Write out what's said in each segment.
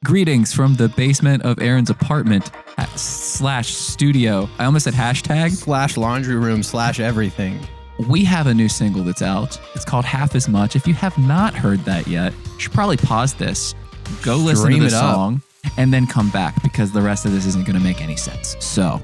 Greetings from the basement of Aaron's apartment / studio. I almost said hashtag. / laundry room / everything. We have a new single that's out. It's called Half As Much. If you have not heard that yet, you should probably pause this, go listen to the song, and then come back because the rest of this isn't going to make any sense. So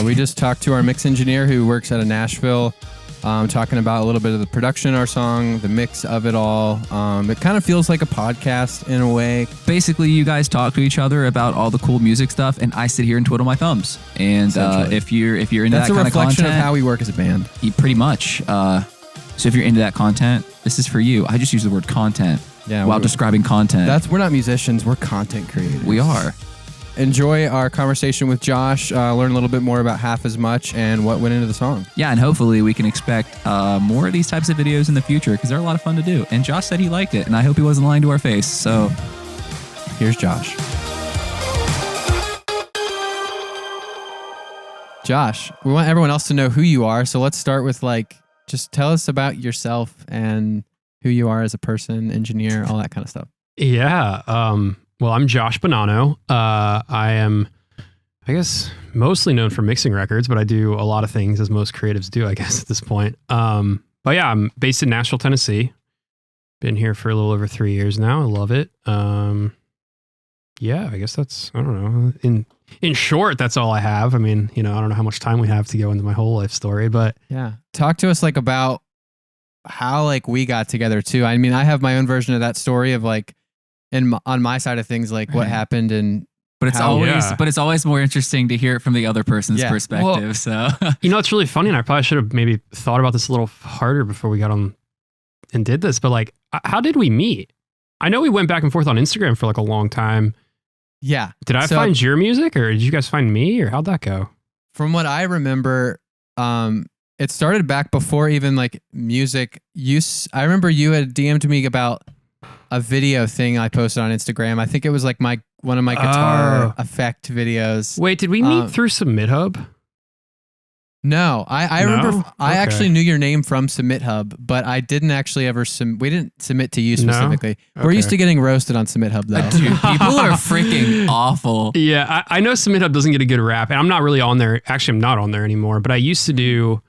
we just talked to our mix engineer who works out of Nashville, talking about a little bit of the production of our song, the mix of it all. It kind of feels like a podcast in a way. Basically, you guys talk to each other about all the cool music stuff, and I sit here and twiddle my thumbs. And if you're into that kind of content, that's a reflection of how we work as a band. Pretty much. So if you're into that content, this is for you. I just use the word content while describing content. We're not musicians. We're content creators. We are. Enjoy our conversation with Josh, learn a little bit more about Half As Much and what went into the song. Yeah, and hopefully we can expect more of these types of videos in the future because they're a lot of fun to do. And Josh said he liked it, and I hope he wasn't lying to our face. So here's Josh. Josh, we want everyone else to know who you are, so let's start with just tell us about yourself and who you are as a person, engineer, all that kind of stuff. Yeah. Well, I'm Josh Bonanno. I am, I guess, mostly known for mixing records, but I do a lot of things as most creatives do, I guess, at this point. But yeah, I'm based in Nashville, Tennessee. Been here for a little over 3 years now. I love it. Yeah, I guess that's, I don't know. In short, that's all I have. I mean, I don't know how much time we have to go into my whole life story, but yeah. Talk to us about how we got together too. I mean, I have my own version of that story of on my side of things, what happened but it's always more interesting to hear it from the other person's perspective. So it's really funny, and I probably should have maybe thought about this a little harder before we got on and did this. But how did we meet? I know we went back and forth on Instagram for a long time. Yeah. Did I find your music, or did you guys find me, or how'd that go? From what I remember, it started back before even music use. I remember you had DM'd me about a video thing I posted on Instagram. I think it was one of my guitar effect videos. Wait, did we meet through Submit Hub? No, I remember. I actually knew your name from Submit Hub, but I didn't actually ever. We didn't submit to you specifically. No? We're used to getting roasted on Submit Hub, though. Dude, people are freaking awful. Yeah, I know Submit Hub doesn't get a good rap, and I'm not really on there. Actually, I'm not on there anymore. But I used to do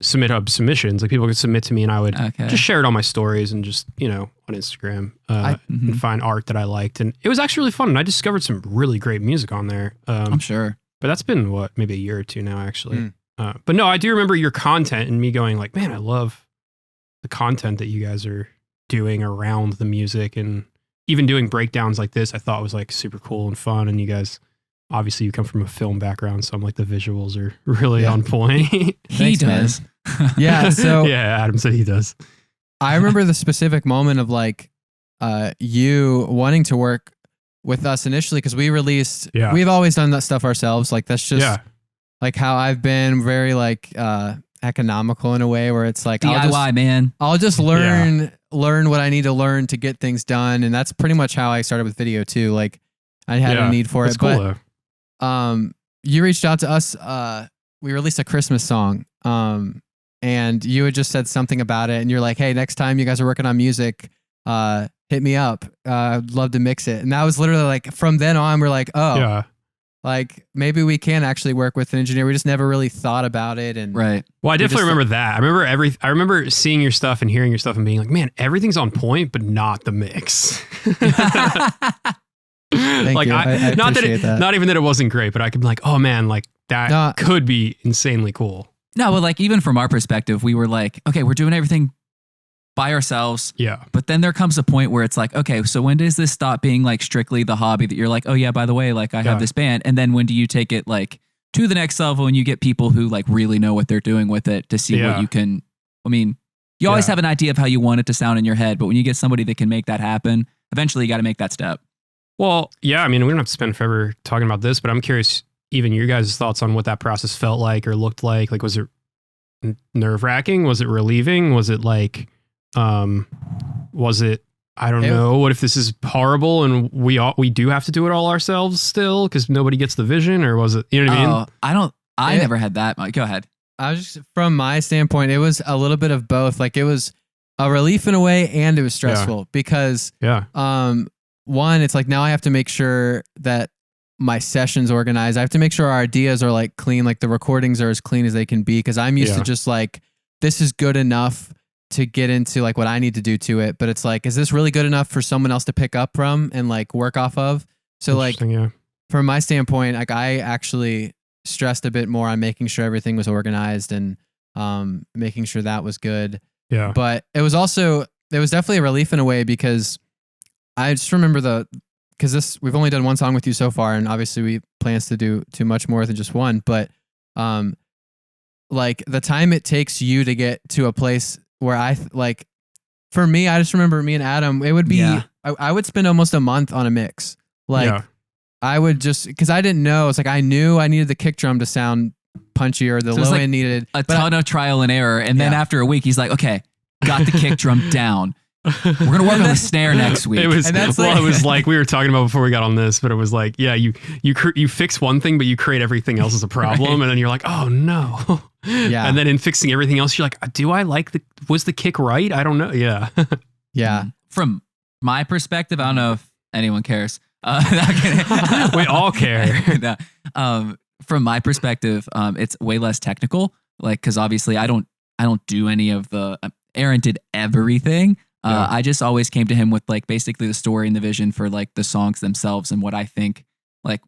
Submit Hub submissions. People could submit to me, and I would just share it on my stories and just on Instagram and find art that I liked, and it was actually really fun. And I discovered some really great music on there. I'm sure, but that's been maybe a year or two now, actually. But no, I do remember your content and me going man, I love the content that you guys are doing around the music, and even doing breakdowns like this, I thought was super cool and fun. And you guys, obviously you come from a film background, so I'm the visuals are really on point. He does. Yeah. So yeah, Adam said he does. I remember the specific moment of you wanting to work with us initially, because we released, we've always done that stuff ourselves. That's just how I've been very economical in a way where it's DIY, I'll just learn what I need to learn to get things done. And that's pretty much how I started with video too. I had a need for it, cool, but you reached out to us. We released a Christmas song. And you had just said something about it, and you're like, hey, next time you guys are working on music, hit me up. I'd love to mix it. And that was literally from then on, we're maybe we can actually work with an engineer. We just never really thought about it. And right. Well, I definitely remember that. I remember seeing your stuff and hearing your stuff and being man, everything's on point, but not the mix. Thank you. I not appreciate that. Not even that it wasn't great, but I could be oh man, that could be insanely cool. No, but even from our perspective, we were okay, we're doing everything by ourselves. Yeah. But then there comes a point where it's okay, so when does this stop being strictly the hobby that you're oh yeah, by the way, I have this band, and then when do you take it to the next level and you get people who really know what they're doing with it to see what you can. I mean, you always have an idea of how you want it to sound in your head, but when you get somebody that can make that happen, eventually you got to make that step. Well, yeah, I mean, we don't have to spend forever talking about this, but I'm curious, even your guys' thoughts on what that process felt like or looked like. Was it nerve-wracking? Was it relieving? Was it was it, I don't know, what if this is horrible and we do have to do it all ourselves still because nobody gets the vision? Or was it, you know what I mean? I never had that. Go ahead. I was just, from my standpoint, it was a little bit of both. It was a relief in a way, and it was stressful because one, it's like now I have to make sure that my session's organized. I have to make sure our ideas are like clean, like the recordings are as clean as they can be. Cause I'm used to just like, this is good enough to get into like what I need to do to it. But it's like, is this really good enough for someone else to pick up from and like work off of? So like from my standpoint, like I actually stressed a bit more on making sure everything was organized and making sure that was good. Yeah. But it was definitely a relief in a way because I just remember because we've only done one song with you so far, and obviously we plans to do much more than just one. But like the time it takes you to get to a place where for me, I just remember me and Adam, it would be I would spend almost a month on a mix. Like I would just because I didn't know. It's like I knew I needed the kick drum to sound punchier. The low end needed a ton of trial and error, and then after a week, he's like, "Okay, got the kick drum down. We're gonna work on the snare next week." It was it was like we were talking about before we got on this, but it was like, you fix one thing, but you create everything else as a problem, and then you're like, "Oh no." Yeah. And then in fixing everything else, you're like, "Do I like was the kick right? I don't know." Yeah. Yeah. From my perspective, I don't know if anyone cares. We all care. No. From my perspective, it's way less technical. Like, because obviously I don't do any of the. Aaron did everything. I just always came to him with like basically the story and the vision for like the songs themselves and what I think, like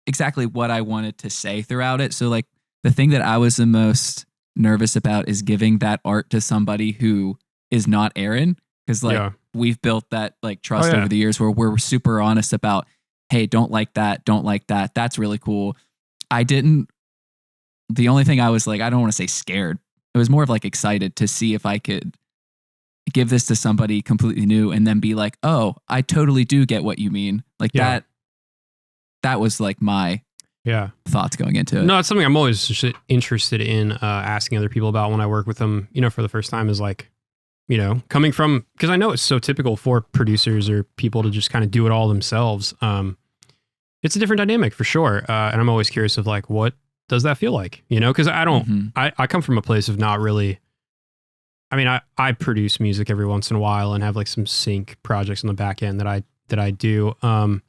exactly what I wanted to say throughout it. So like the thing that I was the most nervous about is giving that art to somebody who is not Aaron, because like we've built that like trust over the years where we're super honest about, hey, don't like that. That's really cool. The only thing I was like, I don't want to say scared. It was more of like excited to see if I could give this to somebody completely new and then be like, oh, I totally do get what you mean. Like that was like my thoughts going into it. No, it's something I'm always just interested in asking other people about when I work with them, for the first time is like, coming from, because I know it's so typical for producers or people to just kind of do it all themselves. It's a different dynamic for sure. And I'm always curious of like, what does that feel like? Because I don't, I come from a place of not really, I produce music every once in a while and have like some sync projects on the back end that I do. And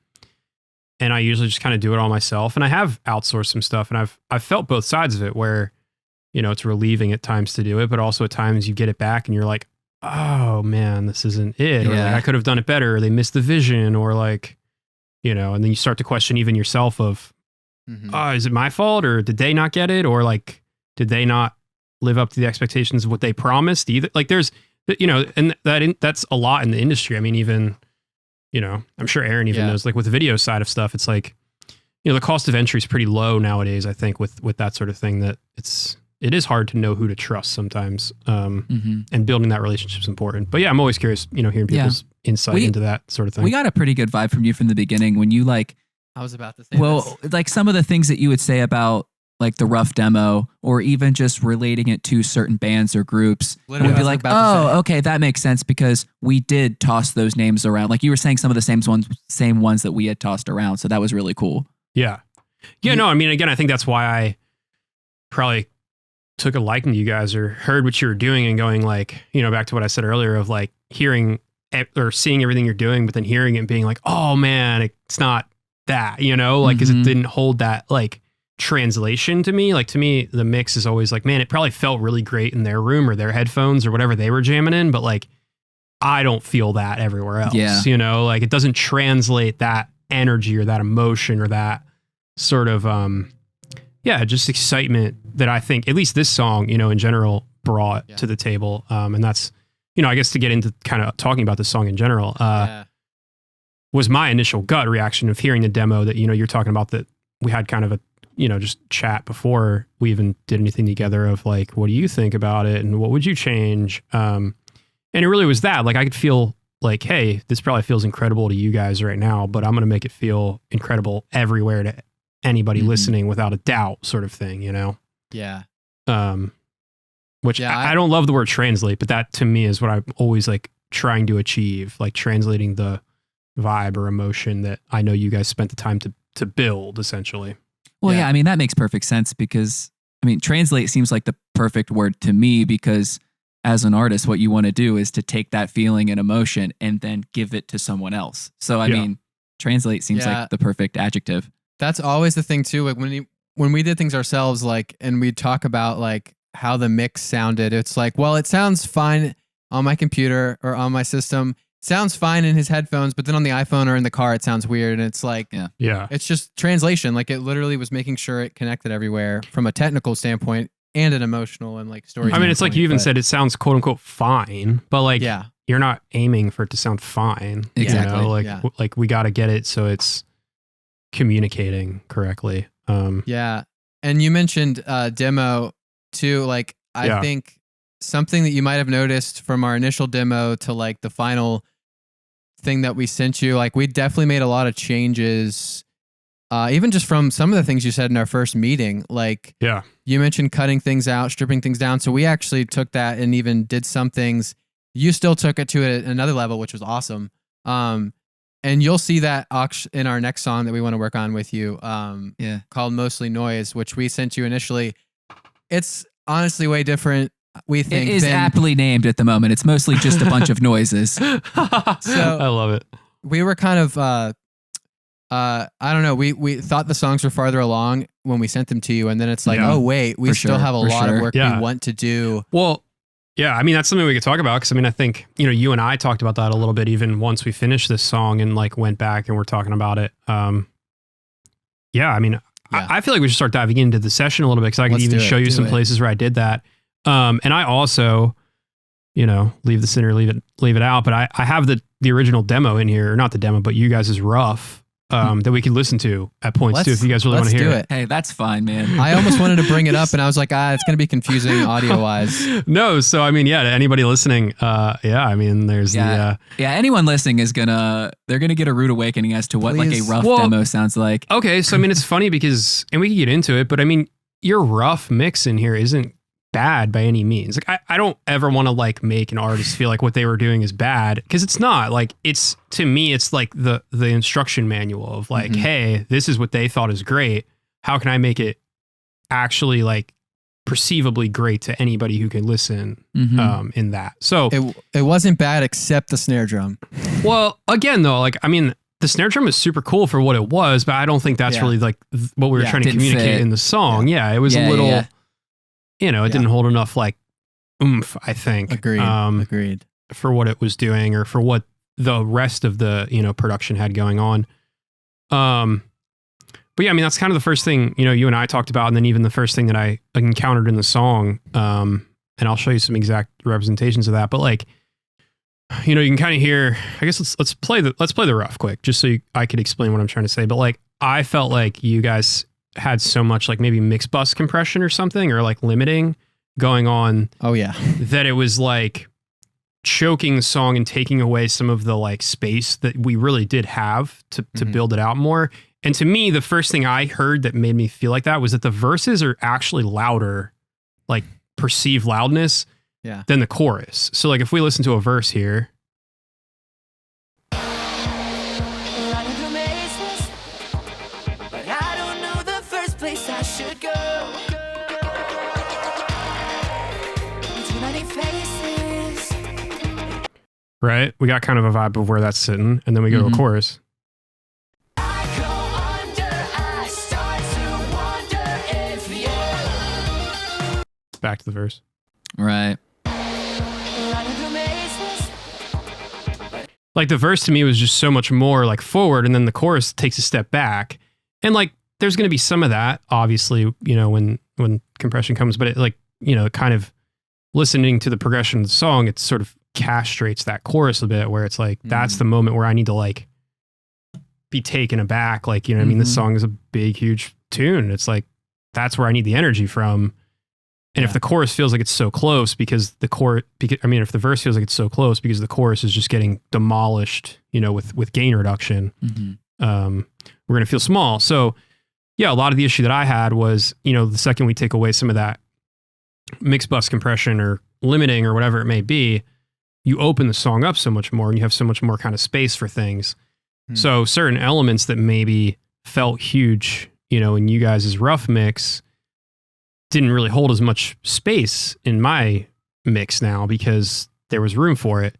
I usually just kind of do it all myself. And I have outsourced some stuff, and I've felt both sides of it where, it's relieving at times to do it, but also at times you get it back and you're like, oh man, this isn't it. Or like, I could have done it better, or they missed the vision, or like, and then you start to question even yourself of, is it my fault, or did they not get it? Or like, did they not live up to the expectations of what they promised either? Like there's, and that's a lot in the industry. I mean, even, I'm sure Aaron even knows, like with the video side of stuff, it's like, the cost of entry is pretty low nowadays, I think, with that sort of thing, that it is hard to know who to trust sometimes. And building that relationship is important. But yeah, I'm always curious, hearing people's insight into that sort of thing. We got a pretty good vibe from you from the beginning when you like, I was about to say, like some of the things that you would say about like the rough demo, or even just relating it to certain bands or groups, literally would be like, oh, okay, that makes sense because we did toss those names around. Like you were saying, some of the same ones that we had tossed around. So that was really cool. Yeah. No, again, I think that's why I probably took a liking to you guys, or heard what you were doing and going like, back to what I said earlier of like hearing or seeing everything you're doing, but then hearing it and being like, oh man, it's not that, like, cause it didn't hold that like translation to me. Like to me, the mix is always like, man, it probably felt really great in their room or their headphones or whatever they were jamming in, but like, I don't feel that everywhere else, like it doesn't translate that energy or that emotion or that sort of, just excitement that I think at least this song, in general brought to the table. And that's, I guess to get into kind of talking about this song in general, was my initial gut reaction of hearing the demo that, you're talking about, that we had kind of a, just chat before we even did anything together of like, what do you think about it? And what would you change? And it really was that, like, I could feel like, hey, this probably feels incredible to you guys right now, but I'm going to make it feel incredible everywhere to anybody listening without a doubt, sort of thing, Yeah. Which I don't love the word translate, but that to me is what I'm always like trying to achieve, like translating the vibe or emotion that I know you guys spent the time to build, essentially. Well, yeah, that makes perfect sense because, translate seems like the perfect word to me because as an artist, what you want to do is to take that feeling and emotion and then give it to someone else. So, translate seems like the perfect adjective. That's always the thing too. Like when we did things ourselves, like, and we talk about like how the mix sounded, it's like, well, it sounds fine on my computer or on my system. It sounds fine in his headphones, but then on the iPhone or in the car, it sounds weird. And it's like, yeah, it's just translation. Like it literally was making sure it connected everywhere from a technical standpoint and an emotional and like story. I mean, it's like you even said it sounds quote unquote fine, but like, you're not aiming for it to sound fine. Exactly. You know? Like we got to get it so it's communicating correctly. Yeah. And you mentioned demo too. Like, I think something that you might have noticed from our initial demo to like the final thing that we sent you, like we definitely made a lot of changes, even just from some of the things you said in our first meeting. Like, you mentioned cutting things out, stripping things down. So we actually took that and even did some things. You still took it to another level, which was awesome. And you'll see that in our next song that we want to work on with you, called Mostly Noise, which we sent you initially. It's honestly way different, we think. It is aptly named at the moment. It's mostly just a bunch of noises. So I love it. We were kind of, I don't know, we thought the songs were farther along when we sent them to you, and then it's like, oh, wait, we still have a lot of work we want to do. Well, yeah, I mean, that's something we could talk about because, I mean, I think, you know, you and I talked about that a little bit even once we finished this song and like went back and we're talking about it. Yeah, I mean, I feel like we should start diving into the session a little bit because I can even show you some places where I did that. And I also, you know, leave the center, leave it out. But I have the original demo in here, or not the demo, but you guys' rough. That we could listen to at points too, if you guys really want to hear it. Hey, that's fine, man. I almost wanted to bring it up, and I was like, it's going to be confusing audio wise. No, so I mean, to anybody listening, I mean, there's anyone listening they're gonna get a rude awakening as to what like a rough demo sounds like. Okay, so I mean, it's funny because, and we can get into it, but I mean, your rough mix in here isn't bad by any means. Like I don't ever want to like make an artist feel like what they were doing is bad, because it's not. Like, it's, to me, it's like the instruction manual of like, hey, this is what they thought is great. How can I make it actually like perceivably great to anybody who can listen in that? So it wasn't bad except the snare drum. Well, again though, like, I mean, the snare drum is super cool for what it was, but I don't think that's really like what we were trying to communicate in the song. Yeah, it was a little you know, it didn't hold enough like oomph, I think. Agreed. For what it was doing, or for what the rest of the, you know, production had going on. But yeah, I mean, that's kind of the first thing, you know, you and I talked about, and then even the first thing that I encountered in the song. And I'll show you some exact representations of that. But like, you know, you can kind of hear, I guess let's play the rough quick, just so I could explain what I'm trying to say. But like, I felt like you guys had so much like maybe mix bus compression or something, or like limiting going on. Oh yeah. That it was like choking the song and taking away some of the like space that we really did have to build it out more. And to me, the first thing I heard that made me feel like that was that the verses are actually louder, like perceived loudness, than the chorus. So like if we listen to a verse here. Right? We got kind of a vibe of where that's sitting, and then we go to a chorus. Back to the verse. Right. Like the verse to me was just so much more like forward, and then the chorus takes a step back. And like there's going to be some of that, obviously, you know, when compression comes, but it like, you know, kind of listening to the progression of the song, it sort of castrates that chorus a bit, where it's like that's the moment where I need to like be taken aback, like, you know what I mean, this song is a big huge tune, it's like that's where I need the energy from. And if the chorus feels like it's so close because if the verse feels like it's so close because the chorus is just getting demolished, you know, with gain reduction, we're gonna feel small. So yeah, a lot of the issue that I had was, you know, the second we take away some of that mix bus compression or limiting or whatever it may be, you open the song up so much more and you have so much more kind of space for things. So certain elements that maybe felt huge, you know, in you guys' rough mix didn't really hold as much space in my mix now because there was room for it.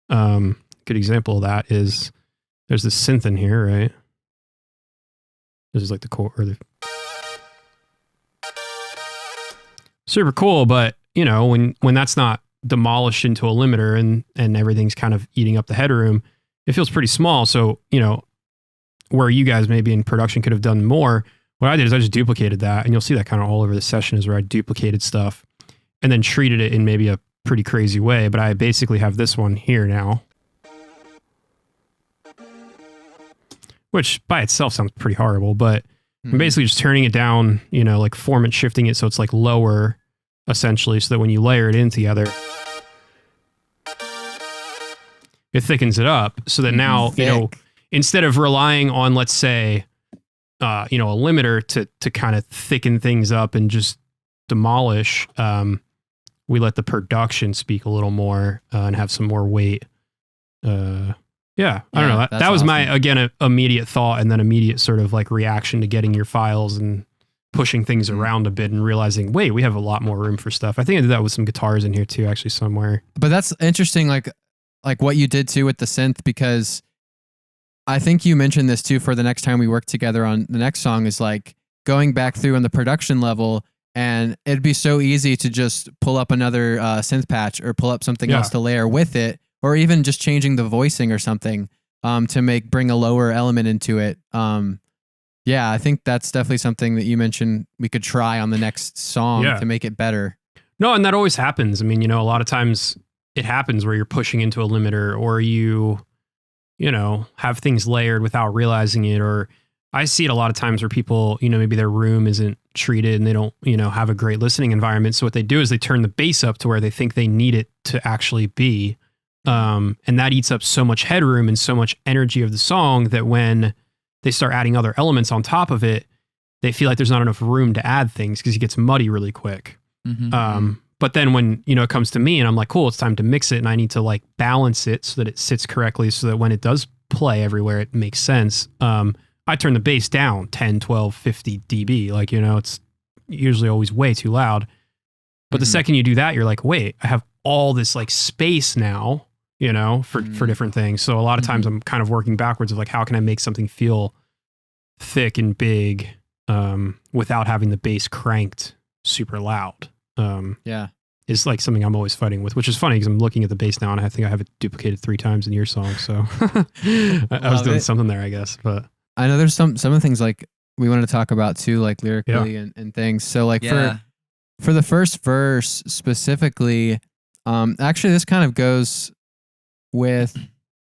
Good example of that is There's this synth in here, right? This is like the core, or the super cool, but you know, when that's not demolished into a limiter and everything's kind of eating up the headroom, it feels pretty small. So, you know, where you guys maybe in production could have done more, what I did is I just duplicated that, and you'll see that kind of all over the session is where I duplicated stuff and then treated it in maybe a pretty crazy way. But I basically have this one here now, which by itself sounds pretty horrible, but I'm basically just turning it down, you know, like formant shifting it so it's like lower, essentially, so that when you layer it in together, it thickens it up so that now, you know, instead of relying on, let's say, you know, a limiter to kind of thicken things up and just demolish, we let the production speak a little more and have some more weight. Yeah, I don't know. That was awesome. My, again, immediate thought and then immediate sort of like reaction to getting your files and pushing things around a bit and realizing, wait, we have a lot more room for stuff. I think I did that with some guitars in here too, actually, somewhere. But that's interesting, like what you did too with the synth, because I think you mentioned this too for the next time we work together on the next song, is like going back through on the production level, and it'd be so easy to just pull up another synth patch or pull up something else to layer with it, or even just changing the voicing or something to bring a lower element into it. Yeah, I think that's definitely something that you mentioned we could try on the next song to make it better. No, and that always happens. I mean, you know, a lot of times it happens where you're pushing into a limiter, or you know, have things layered without realizing it. Or I see it a lot of times where people, you know, maybe their room isn't treated and they don't, you know, have a great listening environment. So what they do is they turn the bass up to where they think they need it to actually be. And that eats up so much headroom and so much energy of the song that when they start adding other elements on top of it, they feel like there's not enough room to add things because it gets muddy really quick. But then when, you know, it comes to me and I'm like, cool, it's time to mix it, and I need to like balance it so that it sits correctly so that when it does play everywhere, it makes sense. I turn the bass down 10, 12, 50 dB. Like, you know, it's usually always way too loud. But the second you do that, you're like, wait, I have all this like space now, you know, for different things. So a lot of times I'm kind of working backwards of like, how can I make something feel thick and big without having the bass cranked super loud? Is like something I'm always fighting with, which is funny because I'm looking at the bass now and I think I have it duplicated 3 times in your song. So I was doing something there, I guess. But I know there's some of the things like we wanted to talk about too, like lyrically and things. So like for the first verse specifically, actually this kind of goes with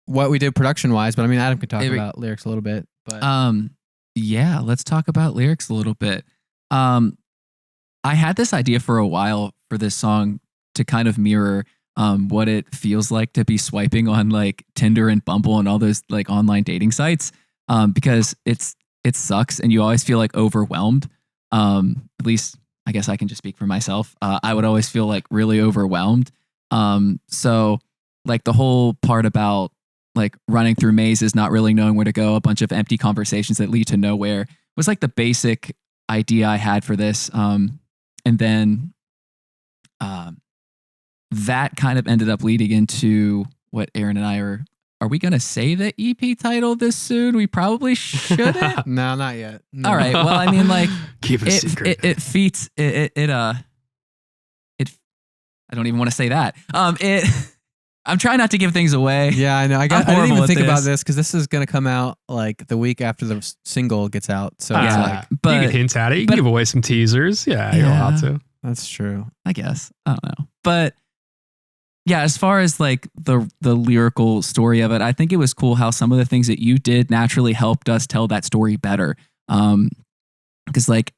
what we did production wise, but I mean, Adam could talk about lyrics a little bit, but yeah, let's talk about lyrics a little bit. I had this idea for a while for this song to kind of mirror what it feels like to be swiping on like Tinder and Bumble and all those like online dating sites, because it sucks and you always feel like overwhelmed. At least I guess I can just speak for myself. I would always feel like really overwhelmed. So like the whole part about like running through mazes, not really knowing where to go, a bunch of empty conversations that lead to nowhere was like the basic idea I had for this. And then that kind of ended up leading into what Aaron and I are we going to say the EP title this soon? We probably shouldn't. No, not yet. No. All right. Well, I mean, like, keep it a secret. It feats it. I don't even want to say that. I'm trying not to give things away. Yeah, I know. I didn't even think about this because this is going to come out like the week after the single gets out. So it's like, but you can hint at it. You can give away some teasers. Yeah, you're allowed to. That's true. I guess. I don't know. But yeah, as far as like the lyrical story of it, I think it was cool how some of the things that you did naturally helped us tell that story better. Because like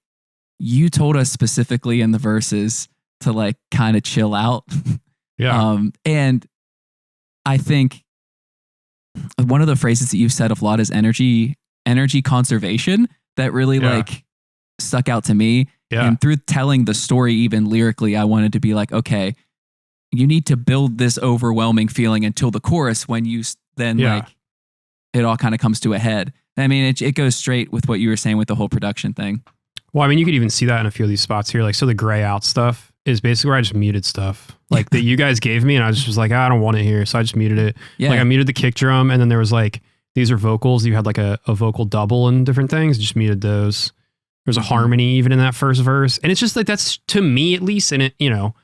you told us specifically in the verses to like kind of chill out. Yeah. And I think one of the phrases that you've said a lot is energy conservation that really like stuck out to me. Yeah. And through telling the story, even lyrically, I wanted to be like, okay, you need to build this overwhelming feeling until the chorus when you then like it all kind of comes to a head. I mean, it goes straight with what you were saying with the whole production thing. Well, I mean, you could even see that in a few of these spots here. Like, so the gray out stuff is basically where I just muted stuff like that you guys gave me. And I just was like, I don't want it here. So I just muted it. Yeah. Like I muted the kick drum and then there was like these are vocals. You had like a vocal double and different things. Just muted those. There's a harmony even in that first verse. And it's just like, that's to me at least. And it, you know,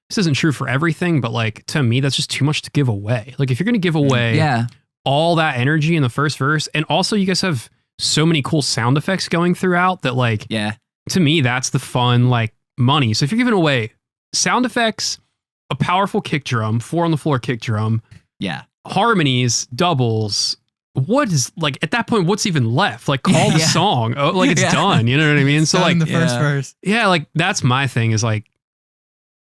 this isn't true for everything, but like to me, that's just too much to give away. Like if you're going to give away all that energy in the first verse, and also you guys have so many cool sound effects going throughout that like, to me, that's the fun, like money. So if you're giving away sound effects, a powerful kick drum, 4 on the floor kick drum, harmonies, doubles, what is like at that point, what's even left? Like call the song. Oh, like it's done. You know what I mean? So like the first verse. Yeah, like that's my thing is like,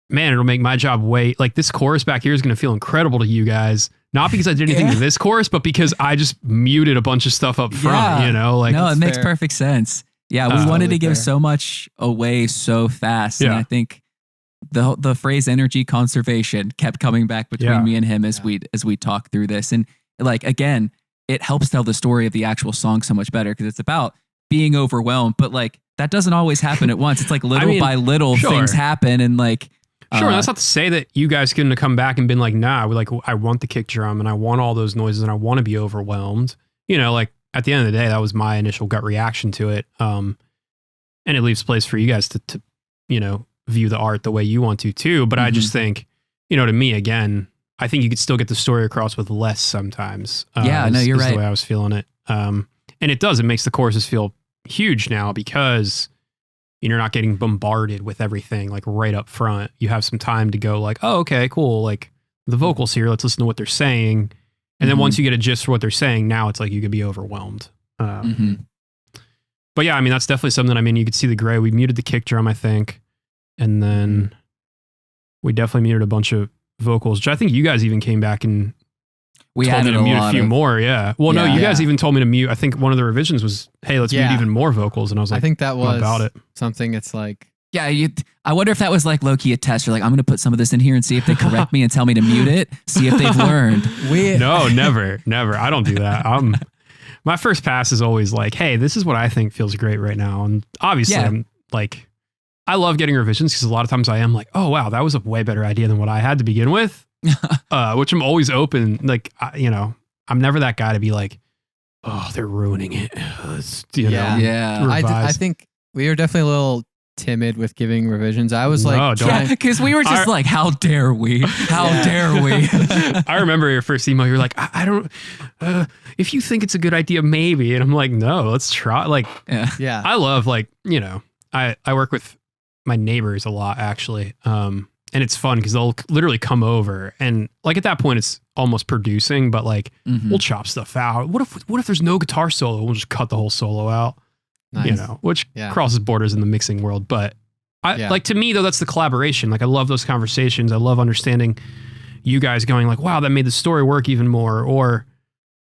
man, it'll make my job like this chorus back here is going to feel incredible to you guys. Not because I did anything to this chorus, but because I just muted a bunch of stuff up front, you know? Like, no, it makes perfect sense. Yeah, we wanted to give so much away so fast. And I think the phrase energy conservation kept coming back between me and him as we talk through this. And like, again, it helps tell the story of the actual song so much better because it's about being overwhelmed, but like that doesn't always happen at once. It's like little by little things happen and like, sure, that's not to say that you guys couldn't have come back and been like, nah, I want the kick drum and I want all those noises and I want to be overwhelmed. You know, like at the end of the day, that was my initial gut reaction to it. And it leaves place for you guys to you know, view the art the way you want to too. But I just think, you know, to me, again, I think you could still get the story across with less sometimes. No, you're right. The way I was feeling it. And it makes the choruses feel huge now because you're not getting bombarded with everything like right up front. You have some time to go like, oh, okay, cool. Like the vocals here, let's listen to what they're saying. And then once you get a gist for what they're saying, now it's like you could be overwhelmed. But yeah, I mean, that's definitely something. I mean, you could see the gray. We muted the kick drum, I think. And then we definitely muted a bunch of vocals, which I think you guys even came back and we told had me to mute a few more. Yeah. Well, no, you guys even told me to mute. I think one of the revisions was, hey, let's mute even more vocals. And I was like, I think that was about it. Something it's like, I wonder if that was like low-key a test. You're like, I'm going to put some of this in here and see if they correct me and tell me to mute it. See if they've learned. No, never. I don't do that. My first pass is always like, hey, this is what I think feels great right now. And obviously I'm like, I love getting revisions because a lot of times I am like, oh, wow, that was a way better idea than what I had to begin with. Which I'm always open. Like, you know, I'm never that guy to be like, oh, they're ruining it. You know, I think we were definitely a little timid with giving revisions. I was like, because we were just like, how dare we? How dare we? I remember your first email. You're like, I don't, if you think it's a good idea, maybe. And I'm like, no, let's try. Like, I love like, you know, I work with my neighbors a lot actually. And it's fun because they'll literally come over and like at that point it's almost producing, but like we'll chop stuff out. What if there's no guitar solo? We'll just cut the whole solo out. Nice. You know, which crosses borders in the mixing world. But like to me though, that's the collaboration. Like I love those conversations. I love understanding you guys going like, wow, that made the story work even more, or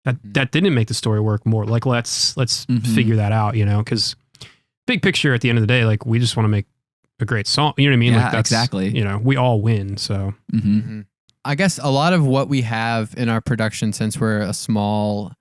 that didn't make the story work more. Like let's figure that out, you know, because big picture at the end of the day, like we just want to make a great song. You know what I mean? Yeah, like that's, exactly. You know, we all win. So I guess a lot of what we have in our production, since we're a small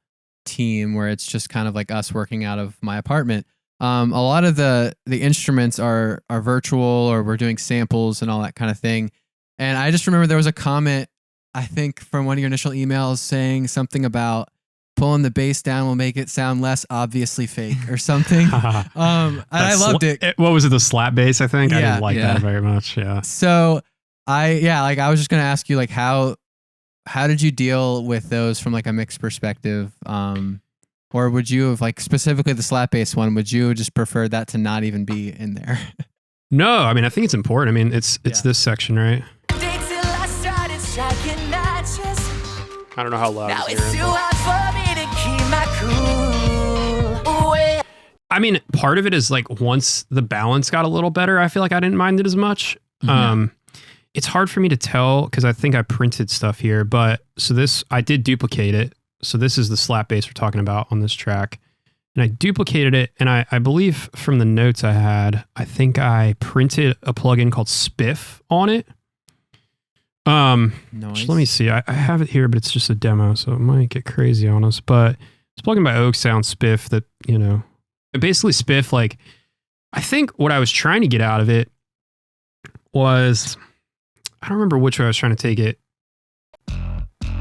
team where it's just kind of like us working out of my apartment, a lot of the instruments are virtual, or we're doing samples and all that kind of thing. And I just remember there was a comment, I think from one of your initial emails, saying something about pulling the bass down will make it sound less obviously fake or something. And I loved it. What was it? The slap bass, I think. I didn't like that very much. Yeah. So I was just going to ask you like, how did you deal with those from like a mix perspective? Or would you have like specifically the slap bass one, would you just prefer that to not even be in there? No, I mean, I think it's important. I mean, it's this section, right? I don't know how loud it is here. I mean, part of it is like once the balance got a little better, I feel like I didn't mind it as much. It's hard for me to tell because I think I printed stuff here, but so this, I did duplicate it. So this is the slap bass we're talking about on this track. And I duplicated it. And I believe from the notes I had, I think I printed a plugin called Spiff on it. Nice. Let me see. I have it here, but it's just a demo, so it might get crazy on us. But it's a plugin by Oak Sound Spiff that, you know, basically Spiff, like, I think what I was trying to get out of it was, I don't remember which way I was trying to take it.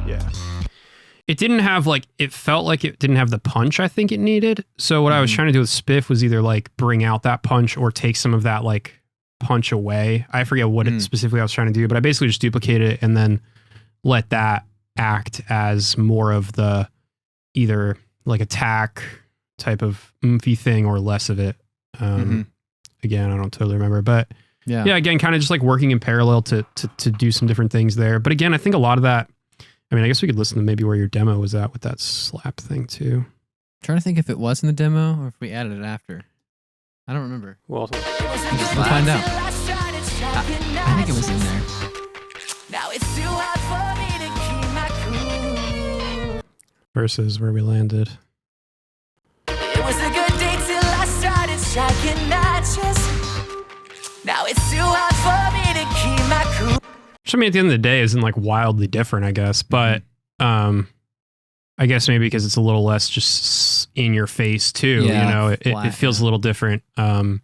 Yeah. it didn't have like, it felt like it didn't have the punch I think it needed. So what I was trying to do with Spiff was either like bring out that punch or take some of that like punch away. I forget what it specifically I was trying to do, but I basically just duplicated it and then let that act as more of the either like attack type of oomphy thing or less of it. Again, I don't totally remember, but yeah, again, kind of just like working in parallel to do some different things there. But again, I think a lot of that, I mean, I guess we could listen to maybe where your demo was at with that slap thing too. I'm trying to think if it was in the demo or if we added it after. I don't remember. Well, we'll find out. I think it was in there. Now it's too hard for me to keep my cool. Versus where we landed. It was a good day till I started striking matches. Now it's too hard for me to keep my cool. Which I mean, at the end of the day, isn't like wildly different, I guess. But I guess maybe because it's a little less just in your face too. Yeah, you know, it feels a little different. And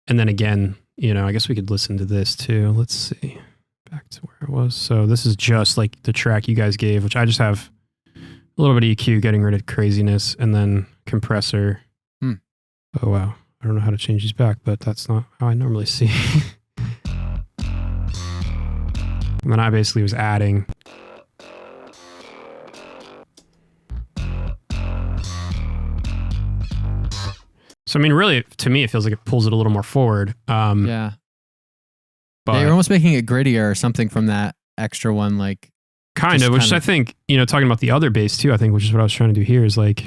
then again, you know, I guess we could listen to this too. Let's see. Back to where it was. So this is just like the track you guys gave, which I just have a little bit of EQ, getting rid of craziness, and then compressor. Oh wow. I don't know how to change these back, but that's not how I normally see. And then I basically was adding. So, I mean, really, to me, it feels like it pulls it a little more forward. Yeah. But You're almost making it grittier or something from that extra one, like. Kind of, which I think, you know, talking about the other bass too, I think, which is what I was trying to do here, is like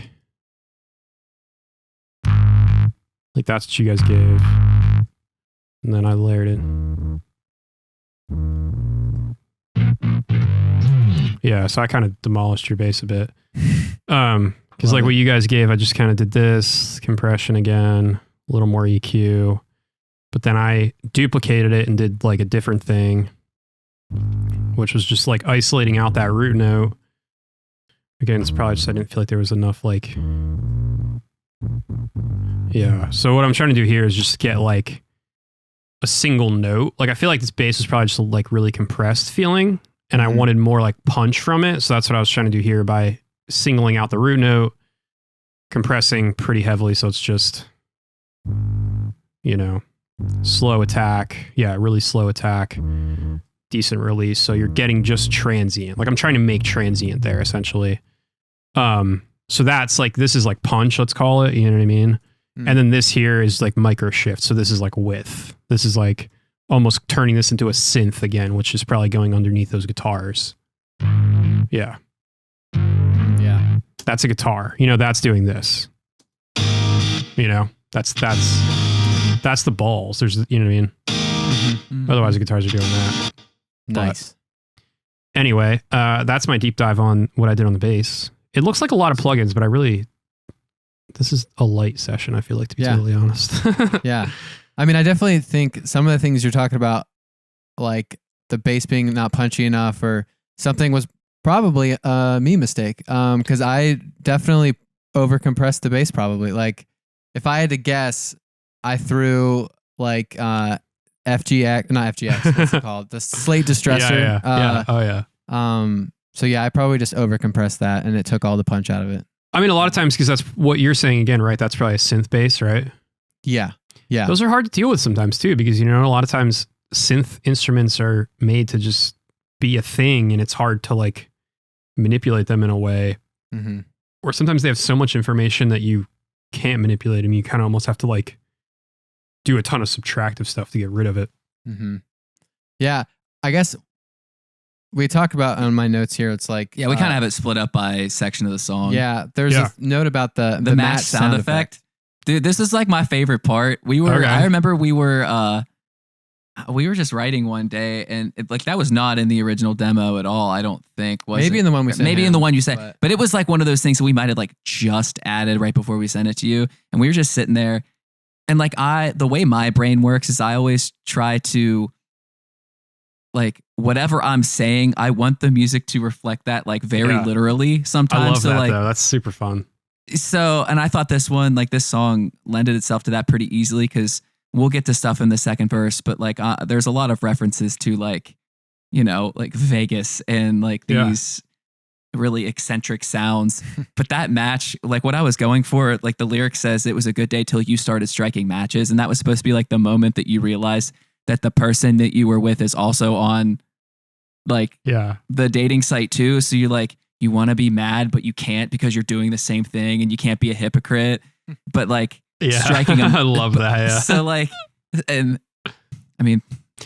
that's what you guys gave. And then I layered it. Yeah, so I kind of demolished your bass a bit. Because like what you guys gave, I just kind of did this, compression again, a little more EQ. But then I duplicated it and did like a different thing, which was just like isolating out that root note. Again, it's probably just I didn't feel like there was enough like... Yeah, so what I'm trying to do here is just get like a single note. Like I feel like this bass was probably just like really compressed feeling, and I wanted more like punch from it. So that's what I was trying to do here by singling out the root note, compressing pretty heavily. So it's just, you know, slow attack. Yeah, really slow attack. Decent release. So you're getting just transient. Like I'm trying to make transient there essentially. So that's like, this is like punch, let's call it, you know what I mean? And then this here is like micro shift. So this is like width. This is like almost turning this into a synth again, which is probably going underneath those guitars. Yeah. Yeah. That's a guitar. You know, that's doing this. You know, that's the balls. There's, you know what I mean? Otherwise the guitars are doing that. Nice. But anyway, that's my deep dive on what I did on the bass. It looks like a lot of plugins, but this is a light session, I feel like, to be totally honest. Yeah. I mean, I definitely think some of the things you're talking about, like the bass being not punchy enough or something, was probably a me mistake. Because I definitely overcompressed the bass probably. Like, if I had to guess, I threw like FGX, not FGX, what's it called? The Slate Distressor. Yeah. Oh, yeah. So yeah, I probably just overcompressed that and it took all the punch out of it. I mean, a lot of times, because that's what you're saying again, right? That's probably a synth bass, right? Yeah. Yeah. Those are hard to deal with sometimes too, because, you know, a lot of times synth instruments are made to just be a thing, and it's hard to like manipulate them in a way. Or sometimes they have so much information that you can't manipulate them. You kind of almost have to like do a ton of subtractive stuff to get rid of it. Yeah. I guess we talk about on my notes here, it's like... Yeah, we kind of have it split up by section of the song. Yeah, there's a note about the match sound effect. Dude, this is like my favorite part. I remember we were just writing one day, and that was not in the original demo at all, I don't think. Maybe in the one we sent. Maybe in the one you sent. But it was like one of those things that we might have like just added right before we sent it to you. And we were just sitting there, and like the way my brain works is I always try to, like, whatever I'm saying, I want the music to reflect that, like, very literally sometimes. I love that, like, though. That's super fun. So, and I thought this song lended itself to that pretty easily, because we'll get to stuff in the second verse, but like, there's a lot of references to, like, you know, like Vegas and like these really eccentric sounds. But that match, like what I was going for, like the lyric says, it was a good day till you started striking matches. And that was supposed to be like the moment that you realize that the person that you were with is also on like the dating site too. So you're like, you want to be mad, but you can't because you're doing the same thing and you can't be a hypocrite. But like striking them. I love that. Yeah. So like, and I mean,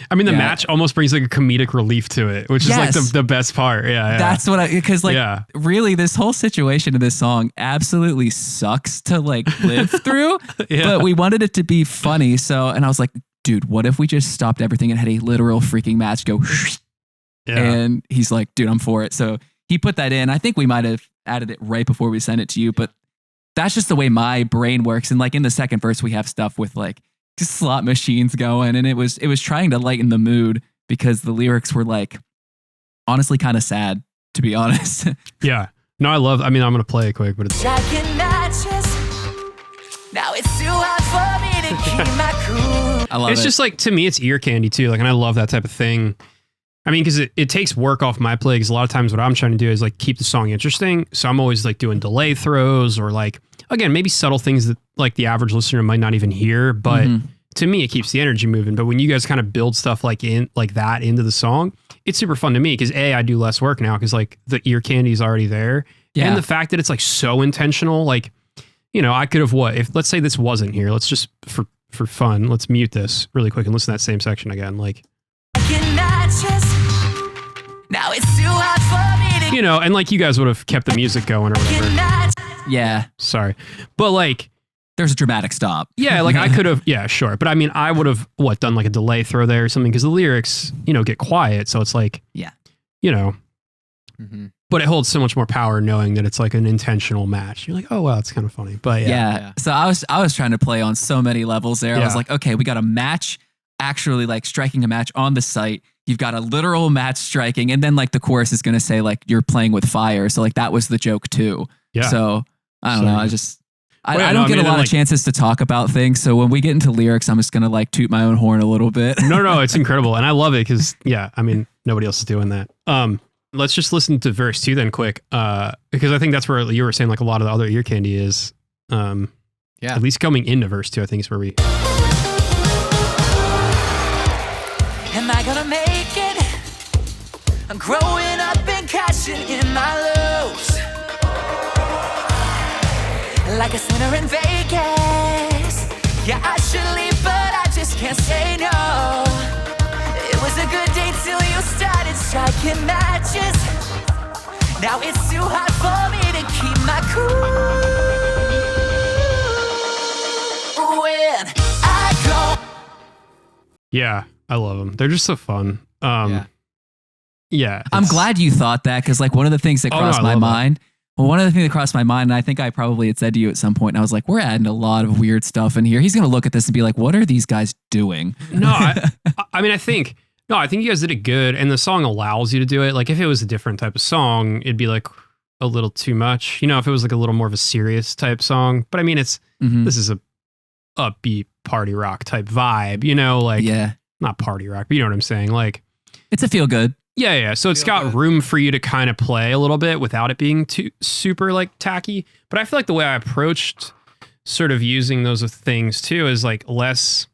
the match almost brings like a comedic relief to it, which is like the best part. Yeah. That's what because like really this whole situation in this song absolutely sucks to like live through, but we wanted it to be funny. So, and I was like, dude, what if we just stopped everything and had a literal freaking match go? And he's like, dude, I'm for it. So he put that in. I think we might have added it right before we sent it to you, but that's just the way my brain works. And like in the second verse, we have stuff with like slot machines going, and it was trying to lighten the mood because the lyrics were like honestly kind of sad, to be honest. Yeah. No, I'm going to play it quick, but it's now it's too hard for me to keep my cool. I love it's it. just like, to me, it's ear candy too. Like, and I love that type of thing. I mean, because it takes work off my play, because a lot of times what I'm trying to do is like keep the song interesting. So I'm always like doing delay throws or like, again, maybe subtle things that like the average listener might not even hear, but to me, it keeps the energy moving. But when you guys kind of build stuff like that into the song, it's super fun to me because I do less work now because like the ear candy is already there. Yeah. And the fact that it's like so intentional, like, you know, I could have if let's say this wasn't here, let's just for fun, let's mute this really quick and listen to that same section again. Like, now it's too hard for me to, you know, and like you guys would have kept the music going or whatever. Yeah. Sorry. But like, there's a dramatic stop. Yeah, like I could have, sure. But I mean, I would have, done like a delay throw there or something because the lyrics, you know, get quiet. So it's like, you know, but it holds so much more power knowing that it's like an intentional match. You're like, oh, wow, it's kind of funny. But yeah. So I was trying to play on so many levels there. I was like, okay, we got a match, actually like striking a match on the site. You've got a literal match striking. And then like the chorus is going to say like, you're playing with fire. So like that was the joke too. Yeah. So I don't know. I don't get a lot of chances to talk about things. So when we get into lyrics, I'm just going to like toot my own horn a little bit. No, it's incredible. And I love it because, I mean, nobody else is doing that. Let's just listen to verse 2 then quick. Because I think that's where you were saying like a lot of the other ear candy is. At least coming into verse 2, I think is where we... Am I gonna make it? I'm growing up and cashing in my lows. Like a sinner in Vegas. Yeah, I should leave, but I just can't say no. It was a good day till you started striking matches. Now it's too hard for me to keep my cool. When I go. Yeah, I love them. They're just so fun. Yeah. I'm glad you thought that because like one of the things that crossed my mind. Well, one of the things that crossed my mind, and I think I probably had said to you at some point, and I was like, we're adding a lot of weird stuff in here. He's going to look at this and be like, what are these guys doing? No, I think you guys did it good, and the song allows you to do it. Like, if it was a different type of song, it'd be like a little too much. You know, if it was like a little more of a serious type song. But I mean, this is a upbeat party rock type vibe, you know, like, not party rock, but you know what I'm saying? Like, it's a feel good. Yeah. So it's got room for you to kind of play a little bit without it being too super like tacky. But I feel like the way I approached sort of using those things too is like less,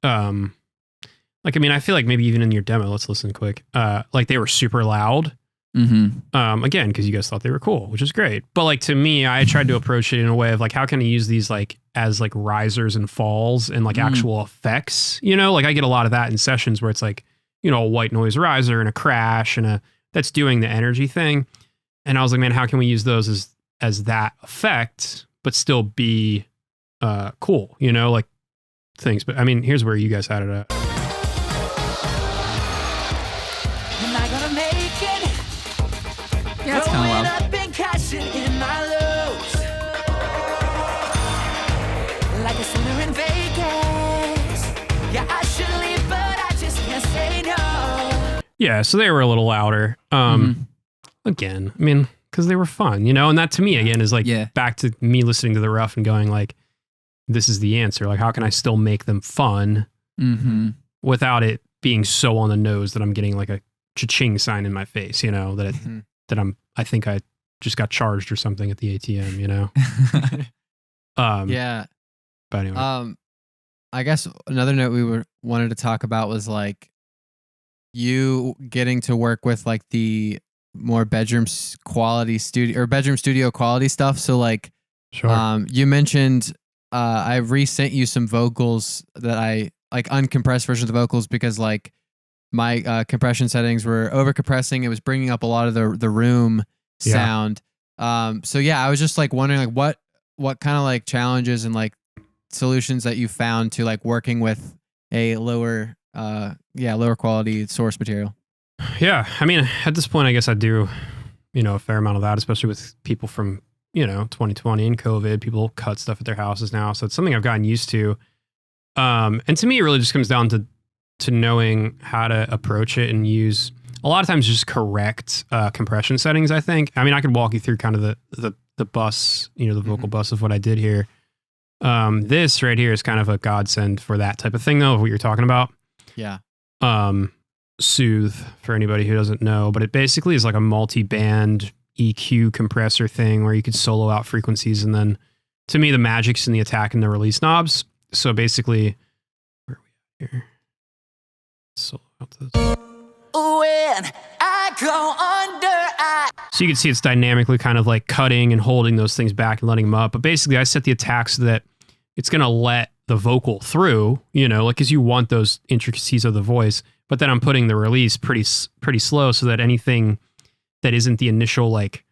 like, I mean, I feel like maybe even in your demo, let's listen quick. Like they were super loud. Again, because you guys thought they were cool, which is great. But like to me, I tried to approach it in a way of like, how can I use these like as like risers and falls and like actual effects? You know, like I get a lot of that in sessions where it's like, you know, a white noise riser and a crash and that's doing the energy thing. And I was like, man, how can we use those as that effect, but still be cool, you know, like things. But I mean, here's where you guys had it at. Am I gonna make it? Yeah, it's kind of loud. Up and cashing in my lows. Like a sinner in Vegas. Yeah, I should leave, but I just can't say no. Yeah, so they were a little louder. Again, I mean, because they were fun, you know, and that to me again is like back to me listening to the rough and going like, this is the answer. Like, how can I still make them fun without it being so on the nose that I'm getting like a cha-ching sign in my face, you know, that I I think I just got charged or something at the ATM, you know? Yeah. But anyway. I guess another note we wanted to talk about was like you getting to work with like the more bedroom studio quality stuff. So like, Sure. you mentioned I resent you some vocals that I like uncompressed versions of the vocals because like my compression settings were over compressing. It was bringing up a lot of the room sound. So yeah, I was just like wondering like what kind of like challenges and like solutions that you found to like working with a lower quality source material. Yeah. I mean, at this point, I guess I do, a fair amount of that, especially with people from, 2020 and COVID. People cut stuff at their houses now. So it's something I've gotten used to. And to me, it really just comes down to knowing how to approach it and use a lot of times just correct compression settings, I think. I mean, I could walk you through kind of the bus, the vocal bus of what I did here. This right here is kind of a godsend for that type of thing, though, of what you're talking about. Yeah. Soothe, for anybody who doesn't know, but it basically is like a multi-band EQ compressor thing where you could solo out frequencies, and then to me the magic's in the attack and the release knobs. So basically, where are we at here? Solo out this. When I go under, So you can see it's dynamically kind of like cutting and holding those things back and letting them up. But basically I set the attack so that it's going to let the vocal through, like, cause you want those intricacies of the voice, but then I'm putting the release pretty slow so that anything that isn't the initial like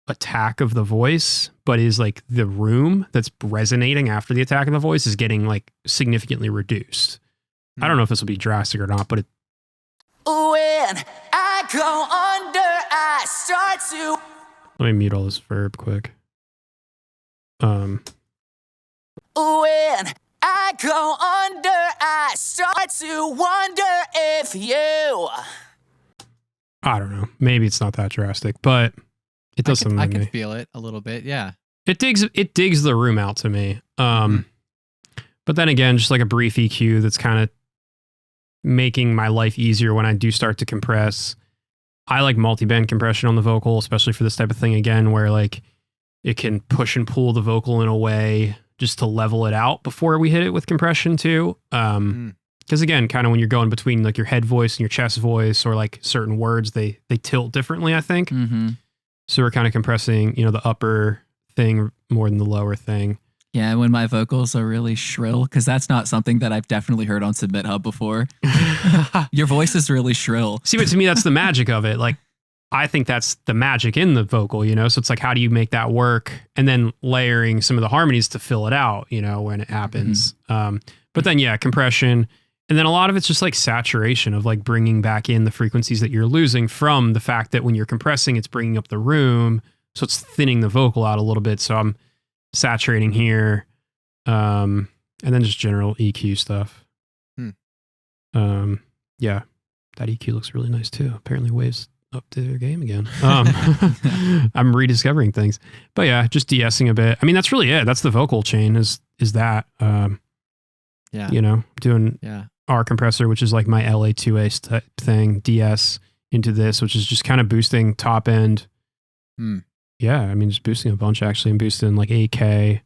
attack of the voice, but is like the room that's resonating after the attack of the voice is getting like significantly reduced. I don't know if this will be drastic or not, but when I go under, I start to. Let me mute all this verb quick. When I go under, I start to wonder if you. I don't know. Maybe it's not that drastic, but it does something to me. I can feel it a little bit. Yeah. It digs the room out to me. But then again, just like a brief EQ that's kind of making my life easier when I do start to compress. I like multi-band compression on the vocal, especially for this type of thing again, where like it can push and pull the vocal in a way just to level it out before we hit it with compression too. Because again, kind of when you're going between like your head voice and your chest voice or like certain words, they tilt differently, I think. Mm-hmm. So we're kind of compressing, the upper thing more than the lower thing. Yeah, when my vocals are really shrill, because that's not something that I've definitely heard on Submit Hub before. Your voice is really shrill. See, but to me, that's the magic of it. Like, I think that's the magic in the vocal, So it's like, how do you make that work? And then layering some of the harmonies to fill it out, when it happens. But then, yeah, compression. And then a lot of it's just like saturation of like bringing back in the frequencies that you're losing from the fact that when you're compressing, it's bringing up the room. So it's thinning the vocal out a little bit. So I'm saturating here. And then just general EQ stuff. Yeah, that EQ looks really nice too. Apparently Wave's up to their game again. I'm rediscovering things, but yeah, just de-essing a bit. I mean, that's really it. That's the vocal chain is that, doing R compressor, which is like my LA2A type thing, DS into this, which is just kind of boosting top end. Yeah. I mean, just boosting a bunch actually, and boosting like 8K,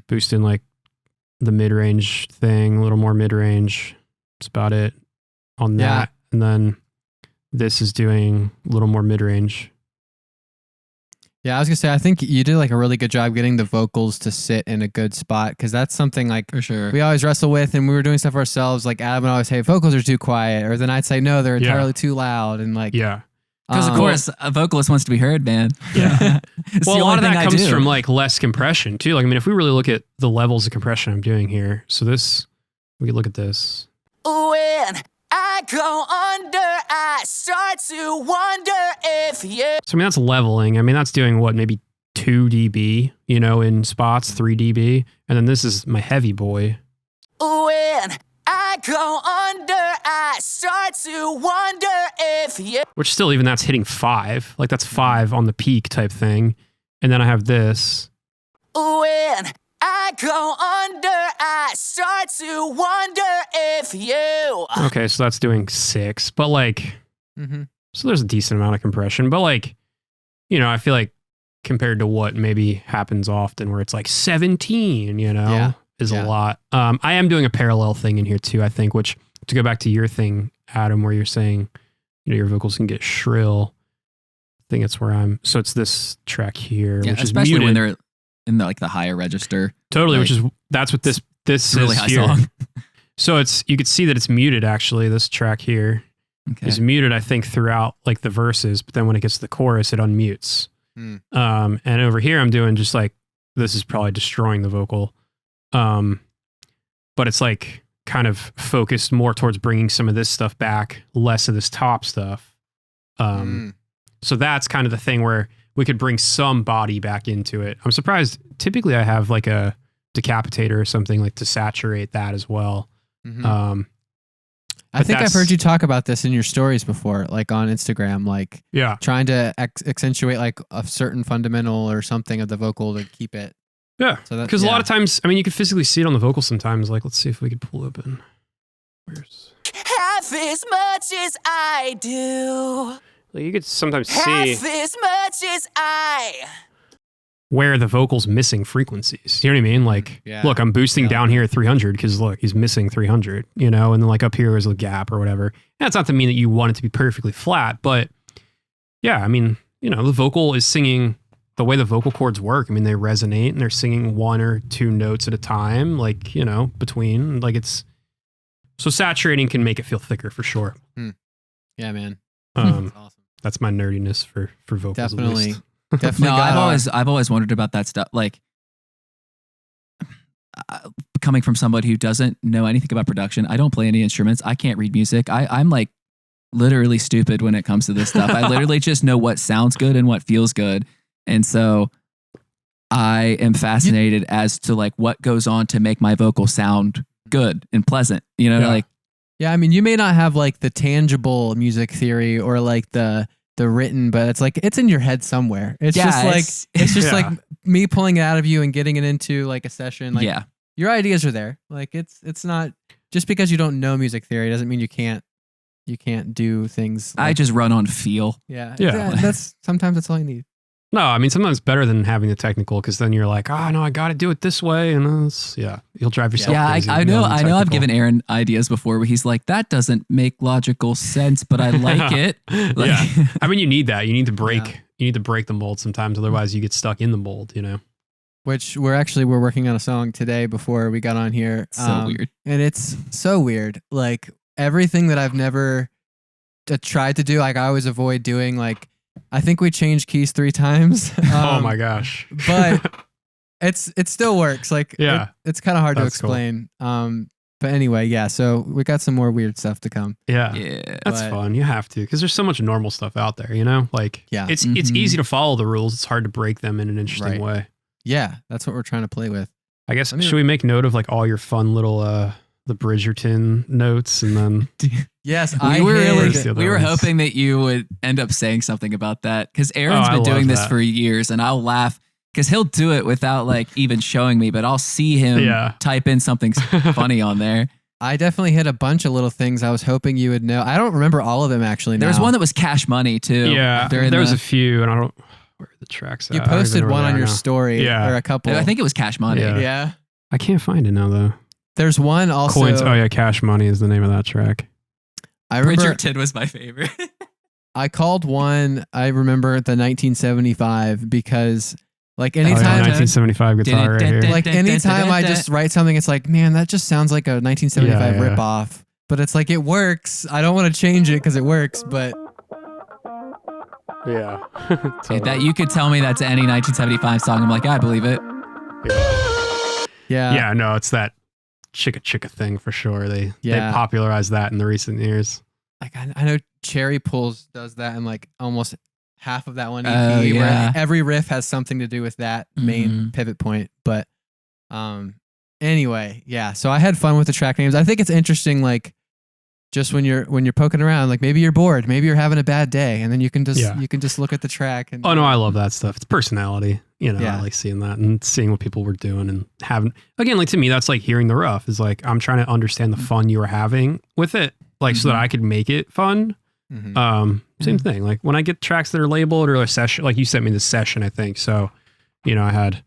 boosting like the mid-range thing, a little more mid-range. That's about it on that. And then this is doing a little more mid-range. Yeah, I was gonna say, I think you did like a really good job getting the vocals to sit in a good spot, because that's something like for sure we always wrestle with, and we were doing stuff ourselves. Like Adam would always say vocals are too quiet, or then I'd say no, they're entirely too loud, and like because of course a vocalist wants to be heard, man. Yeah. Well, a lot of that comes from like less compression too. Like, I mean, if we really look at the levels of compression I'm doing here, so this, we could look at this. When I go under, I start to wonder if you. So I mean, that's leveling. I mean, that's doing what, maybe 2 dB, in spots, 3 dB. And then this is my heavy boy. When I go under, I start to wonder if you. Which still, even that's hitting 5. Like that's 5 on the peak type thing. And then I have this. When I go under, I start to wonder if you. Okay, so that's doing 6. But like, so there's a decent amount of compression. But like, you know, I feel like compared to what maybe happens often where it's like 17, you know, is a lot. I am doing a parallel thing in here too, I think, which to go back to your thing, Adam, where you're saying, you know, your vocals can get shrill. I think it's where so it's this track here, which is especially muted. when they're in the higher register. Totally, like, that's what this is really high here. song. So you could see that it's muted actually. This track here is muted, I think, throughout like the verses, but then when it gets to the chorus, it unmutes. And over here, I'm doing just like, this is probably destroying the vocal. But it's like kind of focused more towards bringing some of this stuff back, less of this top stuff. So that's kind of the thing where we could bring some body back into it. I'm surprised. Typically I have like a decapitator or something like to saturate that as well. I think I've heard you talk about this in your stories before, like on Instagram, like trying to accentuate like a certain fundamental or something of the vocal to keep it. Yeah. Because a lot of times, I mean, you can physically see it on the vocal sometimes. Like, let's see if we could pull open. Where's half as much as I do. Like, you could sometimes see half as much as I. Where the vocal's missing frequencies. You know what I mean? Like, look, I'm boosting down here at 300 because look, he's missing 300, you know, and then like up here is a gap or whatever. And that's not to mean that you want it to be perfectly flat, but yeah, I mean, you know, the vocal is singing the way the vocal cords work. I mean, they resonate and they're singing one or two notes at a time, like, you know, between, like it's, so saturating can make it feel thicker for sure. Yeah, man. That's awesome. That's my nerdiness for vocals. Definitely. No, I've always wondered about that stuff. Like, coming from somebody who doesn't know anything about production, I don't play any instruments. I can't read music. I'm like literally stupid when it comes to this stuff. I literally just know what sounds good and what feels good, and so I am fascinated as to like what goes on to make my vocal sound good and pleasant. You know, like. Yeah, I mean, you may not have like the tangible music theory or like the written, but it's like it's in your head somewhere. It's just like it's just like me pulling it out of you and getting it into like a session. Like your ideas are there. Like it's not just because you don't know music theory doesn't mean you can't do things. Like, I just run on feel. Yeah. Sometimes that's all you need. No, I mean, sometimes it's better than having the technical because then you're like, oh, no, I got to do it this way. And you'll drive yourself crazy. I know I've given Aaron ideas before where he's like, that doesn't make logical sense, but I like it. Like, I mean, you need that. You need to break the mold sometimes. Otherwise you get stuck in the mold, you know? Which we're working on a song today before we got on here. So weird. And it's so weird. Like everything that I've never tried to do, like I always avoid doing, like, I think we changed keys 3 times. Oh my gosh. But it still works. Like it's kind of hard to explain. Cool. But anyway, so we got some more weird stuff to come. Yeah. That's fun. You have to, because there's so much normal stuff out there, you know? Like it's easy to follow the rules. It's hard to break them in an interesting way. Yeah, that's what we're trying to play with. I guess should we make note of like all your fun little the Bridgerton notes and then yes, we were hoping that you would end up saying something about that because Aaron's been doing this for years, and I'll laugh because he'll do it without like even showing me, but I'll see him type in something funny on there. I definitely hit a bunch of little things I was hoping you would know. I don't remember all of them actually. There was one that was Cash Money too. Yeah, there was a few, and I don't where are the tracks. You posted one on your story, or a couple. I think it was Cash Money. Yeah. I can't find it now though. There's one also. Coins. Oh yeah, Cash Money is the name of that track. I remember Bridgerton was my favorite. I called one. I remember the 1975 because like anytime 1975 guitar right here. Like anytime I just write something, it's like, man, that just sounds like a 1975 ripoff. But it's like it works. I don't want to change it because it works, but. Yeah. Totally. That you could tell me that's any 1975 song. I'm like, I believe it. Yeah. No, it's that chicka chicka thing for sure. They popularized that in the recent years. Like I know Cherry Pulls does that in like almost half of that one EP where every riff has something to do with that main pivot point. But anyway, so I had fun with the track names. I think it's interesting, like just when you're poking around, like maybe you're bored, maybe you're having a bad day, and then you can just look at the track and I love that stuff. It's personality. You know, I like seeing that and seeing what people were doing and having, again, like to me, that's like hearing the rough is like, I'm trying to understand the fun you were having with it. Like so that I could make it fun. Same thing. Like when I get tracks that are labeled or a session, like you sent me the session, I think. So, I had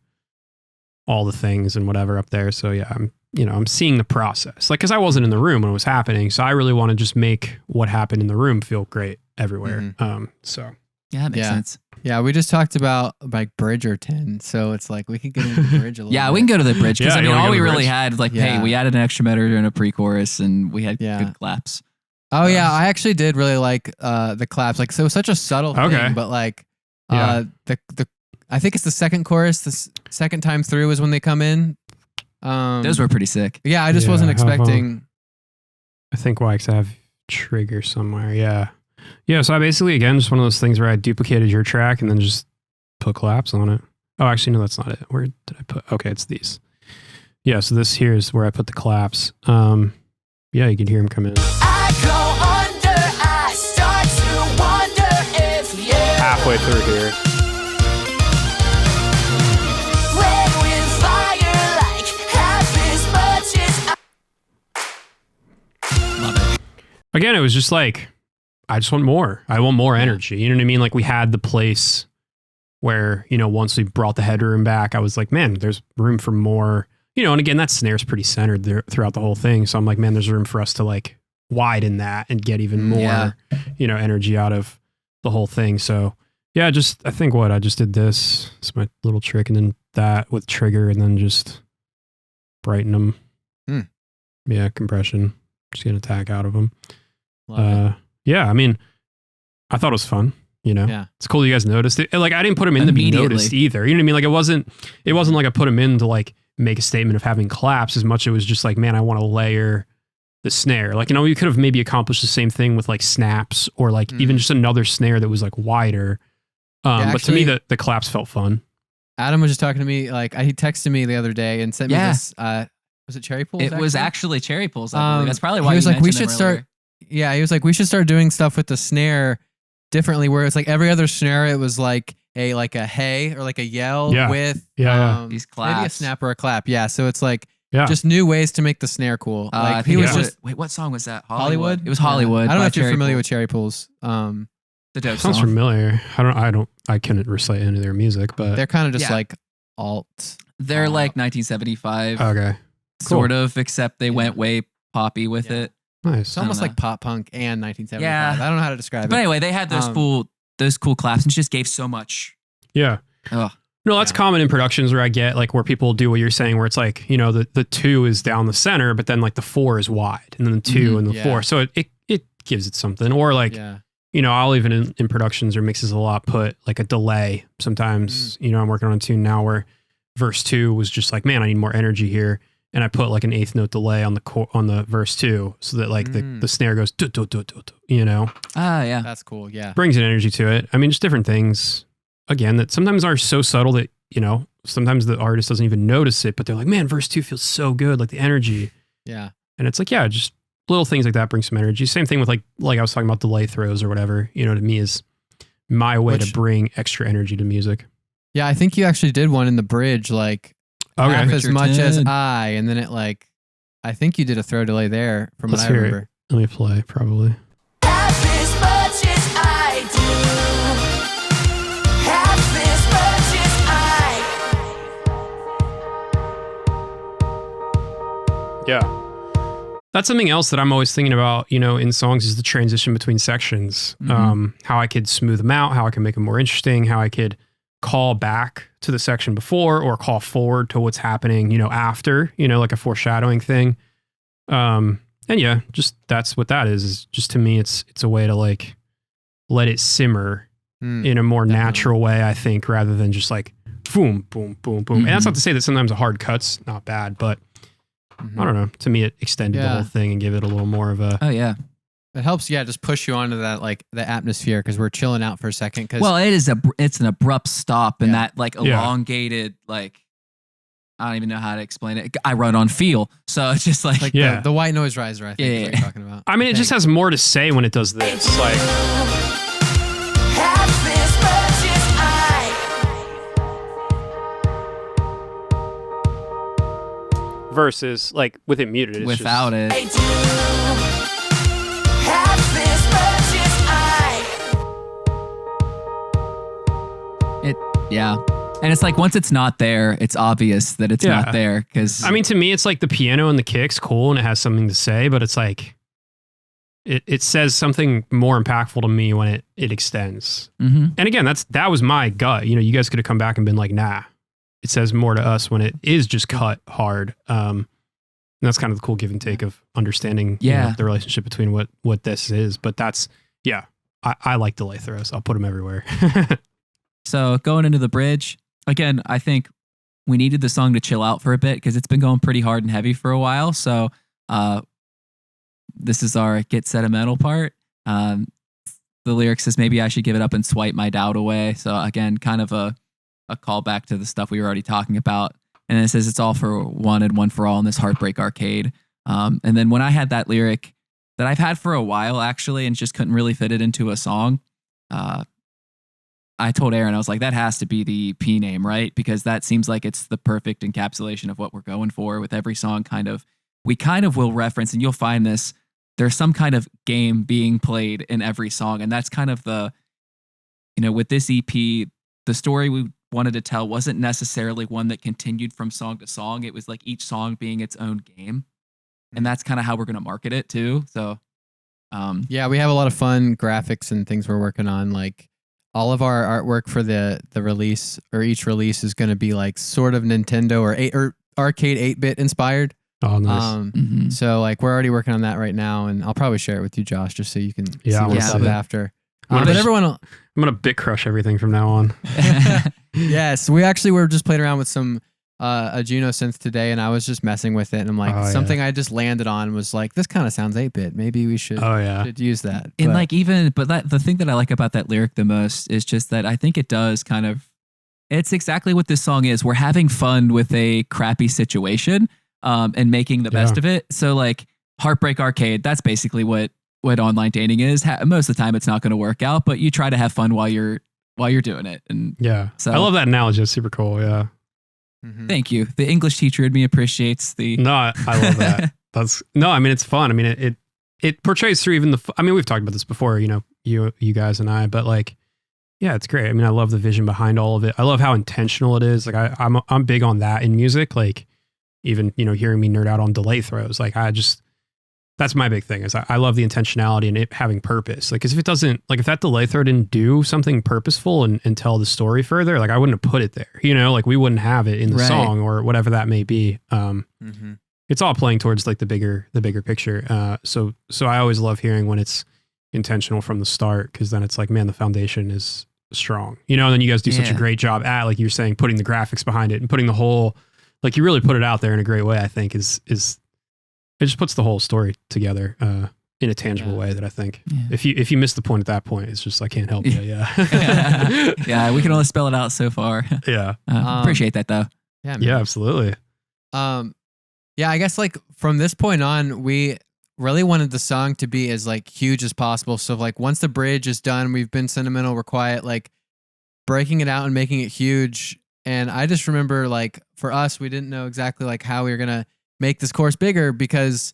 all the things and whatever up there. So yeah, I'm seeing the process. Like, cause I wasn't in the room when it was happening. So I really want to just make what happened in the room feel great everywhere. So yeah, that makes sense. Yeah, we just talked about like Bridgerton, so it's like we could get into the bridge a little bit. We can go to the bridge because all we really had like, Yeah. hey, we added an extra measure and a pre-chorus, and we had good claps. Oh yeah, I actually did really like the claps. Like, so it was such a subtle thing, but like the I think it's the second chorus. The second time through is when they come in. Those were pretty sick. Yeah, I just wasn't expecting. I think why? Because I have trigger somewhere. Yeah. Yeah, so I basically, again, just one of those things where I duplicated your track and then just put claps on it. Oh, actually, no, that's not it. Where did I put? Okay, it's these. Yeah, so this here is where I put the claps. Yeah, you can hear them come in. I go under, I start to wonder if you Halfway through here. play with fire like half as much as Love it. Again, it was just like, I just want more. I want more energy. You know what I mean? Like we had the place where, once we brought the headroom back, I was like, man, there's room for more, and again, that snare's pretty centered there throughout the whole thing. So I'm like, man, there's room for us to like widen that and get even more, energy out of the whole thing. So yeah, I think I just did this. It's my little trick. And then that with trigger and then just brighten them. Yeah. Compression. Just get an attack out of them. Yeah, I mean, I thought it was fun, Yeah. It's cool you guys noticed it. Like, I didn't put them in to be noticed either. You know what I mean? Like, it wasn't like I put them in to like make a statement of having claps as much. It was just like, man, I want to layer the snare. Like, you could have maybe accomplished the same thing with like snaps or like even just another snare that was like wider. But to me, the claps felt fun. Adam was just talking to me, like he texted me the other day and sent me this, was it Cherry Pools? It was actually Cherry Pools. I believe. That's probably why he was you like, we mentioned should them start. earlier. Yeah, he was like, we should start doing stuff with the snare differently, where it's like every other snare, it was like a hey or like a yell with these claps. maybe a snap or a clap. Yeah, so it's like Yeah. Just new ways to make the snare cool. Like he was just wait, what song was that? Hollywood. It was Hollywood. I don't know by if you're Cherry familiar Pools. with Cherry Pools. The dope Sounds song. familiar. I couldn't recite any of their music, but They're kind of just Yeah. like alt. They're like 1975, okay. sort of, except they went way poppy with it. Nice. It's almost know. like pop punk and 1975. Yeah. I don't know how to describe But it. anyway, they had those cool claps and just gave so much. Yeah. Oh, No, that's common in productions where I get like where people do what you're saying, where it's like, you know, the 2 is down the center, but then like the 4 is wide and then the 2 and the 4. So it gives it something. Or like, you know, I'll even in productions or mixes a lot put like a delay. Sometimes, you know, I'm working on a tune now where verse 2 was just like, man, I need more energy here. And I put like an 1/8 note delay on the verse 2 so that like the snare goes, you know? yeah. That's cool. Yeah. Brings an energy to it. I mean, just different things. Again, that sometimes are so subtle that, you know, sometimes the artist doesn't even notice it, but they're like, man, verse 2 feels so good, like the energy. Yeah. And it's like, yeah, just little things like that bring some energy. Same thing with like I was talking about delay throws or whatever, you know, to me is my way to bring extra energy to music. Yeah, I think you actually did one in the bridge, like half as much as I, and then it like, I think you did a throw delay there from Let's what I hear remember. Let me play, probably. Half as much as I do. Half as much as I. Yeah. That's something else that I'm always thinking about, you know, in songs is the transition between sections. How I could smooth them out, how I can make them more interesting, how I could call back to the section before or call forward to what's happening, you know, after, you know, like a foreshadowing thing. And yeah, just that's what that is just to me, it's a way to like let it simmer in a more natural way, I think, rather than just like boom, boom, boom, boom. And that's not to say that sometimes a hard cut's not bad, but I don't know. To me, it extended the whole thing and gave it a little more of a. Oh yeah. It helps, just push you onto that, like the atmosphere, because we're chilling out for a second. Well, it's an abrupt stop and that like elongated, like, I don't even know how to explain it. I run on feel. So it's just like the white noise riser, I think is what you're talking about. I mean, it just has more to say when it does this. Like, Half as much as I. versus like with it muted. It's without I it. do. Half as much as I. Yeah. And it's like once it's not there, it's obvious that it's not there. Because I mean, to me, it's like the piano and the kick's cool and it has something to say, but it's like it says something more impactful to me when it extends. And again, that was my gut. You know, you guys could have come back and been like, nah, it says more to us when it is just cut hard. And that's kind of the cool give and take of understanding you know, the relationship between what this is. But that's, I like delay throws. I'll put them everywhere. So going into the bridge, again, I think we needed the song to chill out for a bit because it's been going pretty hard and heavy for a while. So this is our get sentimental part. The lyric says, maybe I should give it up and swipe my doubt away. So again, kind of a callback to the stuff we were already talking about. And then it says it's all for one and one for all in this heartbreak arcade. And then when I had that lyric that I've had for a while actually and just couldn't really fit it into a song, I told Aaron, I was like, that has to be the P name, right? Because that seems like it's the perfect encapsulation of what we're going for with every song. We kind of will reference, and you'll find this, there's some kind of game being played in every song. And that's kind of with this EP, the story we wanted to tell wasn't necessarily one that continued from song to song. It was like each song being its own game. And that's kind of how we're going to market it too. So, we have a lot of fun graphics and things we're working on. Like, all of our artwork for the release or each release is going to be like sort of Nintendo or arcade 8-bit inspired. Oh, nice. So like we're already working on that right now, and I'll probably share it with you, Josh, just so you can see what's up after. But everyone, I'm gonna bit crush everything from now on. Yes, we actually were just playing around with some a Juno synth today, and I was just messing with it, and I'm like, something I just landed on was like, this kind of sounds 8-bit. Maybe we should use that. And the thing that I like about that lyric the most is just that I think it does kind of, it's exactly what this song is. We're having fun with a crappy situation, and making the best of it. So like Heartbreak Arcade, that's basically what online dating is. Most of the time, it's not going to work out, but you try to have fun while you're doing it. And so I love that analogy. It's super cool. Yeah. Thank you. The English teacher in me appreciates the. No, I love that. I mean, it's fun. I mean, it portrays through even I mean, we've talked about this before, you know, you guys and I, but like, yeah, it's great. I mean, I love the vision behind all of it. I love how intentional it is. Like I'm big on that in music. Like even, you know, hearing me nerd out on delay throws, like that's my big thing is I love the intentionality and it having purpose. Like, cause if it doesn't, like if that delay throw didn't do something purposeful and tell the story further, like I wouldn't have put it there, you know, like we wouldn't have it in the song or whatever that may be. It's all playing towards like the bigger picture. So I always love hearing when it's intentional from the start. Cause then it's like, man, the foundation is strong, you know, and then you guys do such a great job at, like you're saying, putting the graphics behind it and putting the whole, like you really put it out there in a great way, I think is it just puts the whole story together in a tangible way that I think if you miss the point at that point, it's just I can't help you. Yeah, we can only spell it out so far. Yeah, appreciate that though. Yeah, man. Yeah, absolutely. I guess like from this point on, we really wanted the song to be as like huge as possible. So like once the bridge is done, we've been sentimental, we're quiet, like breaking it out and making it huge. And I just remember like for us, we didn't know exactly like how we were gonna make this chorus bigger because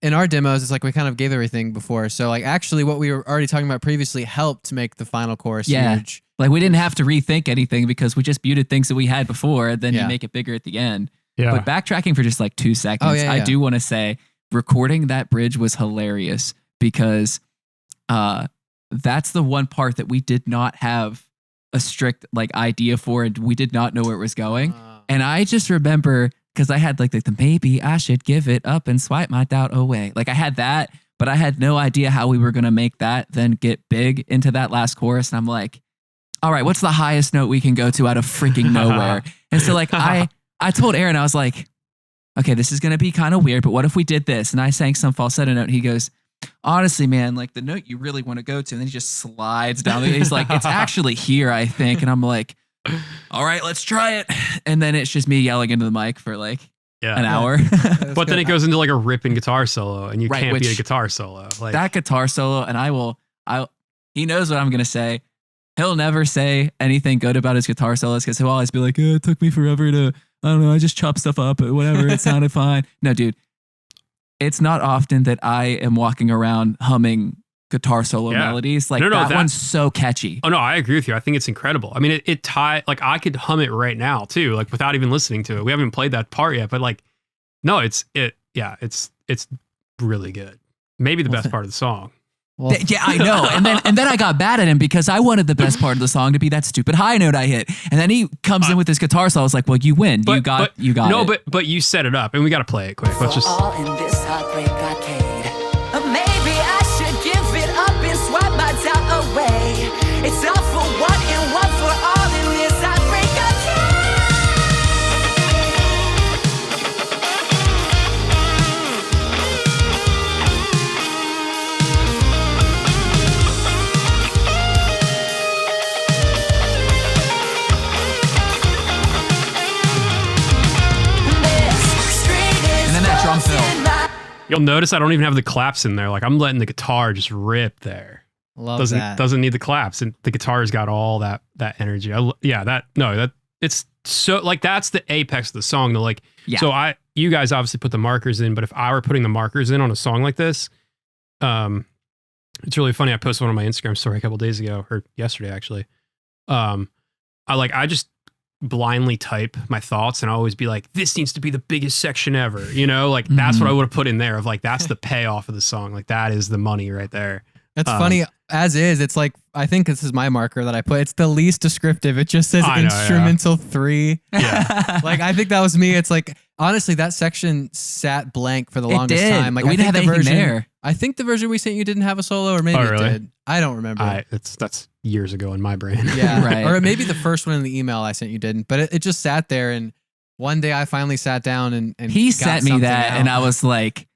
in our demos, it's like we kind of gave everything before. So like actually what we were already talking about previously helped make the final chorus huge. Like we didn't have to rethink anything because we just muted things that we had before and then you make it bigger at the end. Yeah. But backtracking for just like 2 seconds, I do want to say recording that bridge was hilarious because that's the one part that we did not have a strict like idea for and we did not know where it was going. And I just remember because I had like the maybe I should give it up and swipe my doubt away. Like I had that, but I had no idea how we were going to make that then get big into that last chorus. And I'm like, all right, what's the highest note we can go to out of freaking nowhere? And so like I told Aaron, I was like, okay, this is going to be kind of weird, but what if we did this? And I sang some falsetto note and he goes, honestly, man, like the note you really want to go to. And then he just slides down. He's like, it's actually here, I think. And I'm like, all right, let's try it. And then it's just me yelling into the mic for like an hour. But then it goes into like a ripping guitar solo and you can't beat a guitar solo. Like that guitar solo. And he knows what I'm going to say. He'll never say anything good about his guitar solos because he'll always be like, it took me forever to, I don't know, I just chopped stuff up or whatever. It sounded fine. No, dude, it's not often that I am walking around humming guitar solo melodies. Like that one's so catchy. Oh no, I agree with you. I think it's incredible. I mean, it like I could hum it right now too, like without even listening to it. We haven't played that part yet, but like, no, it's really good. Maybe the best part of the song. Well, yeah, I know. And then I got mad at him because I wanted the best part of the song to be that stupid high note I hit. And then he comes in with his guitar solo. I was like, well, you win. You got no, it. but you set it up, and we got to play it quick. Let's just. All in this heartbreak arcade. Maybe I should give it up and swipe my doubt away. It's all for one and one for all in this heartbreak arcade. Drum fill. You'll notice I don't even have the claps in there. Like I'm letting the guitar just rip there. Love that. Doesn't need the claps, and the guitar's got all that energy. It's so like that's the apex of the song. To like, so you guys obviously put the markers in, but if I were putting the markers in on a song like this, it's really funny. I posted one on my Instagram story a couple days ago or yesterday actually. I just blindly type my thoughts and I always be like, this needs to be the biggest section ever, you know, like that's what I would have put in there of like, that's the payoff of the song. Like that is the money right there. That's funny as is. It's like, I think this is my marker that I put. It's the least descriptive. It just says instrumental 3. Yeah. Like, I think that was me. It's like, honestly, that section sat blank for the longest time. Like, we didn't have anything there. I think the version we sent you didn't have a solo, or maybe it did. I don't remember. That's years ago in my brain. Yeah, right. Or maybe the first one in the email I sent you didn't. But it just sat there, and one day I finally sat down and he sent me that, and I was like,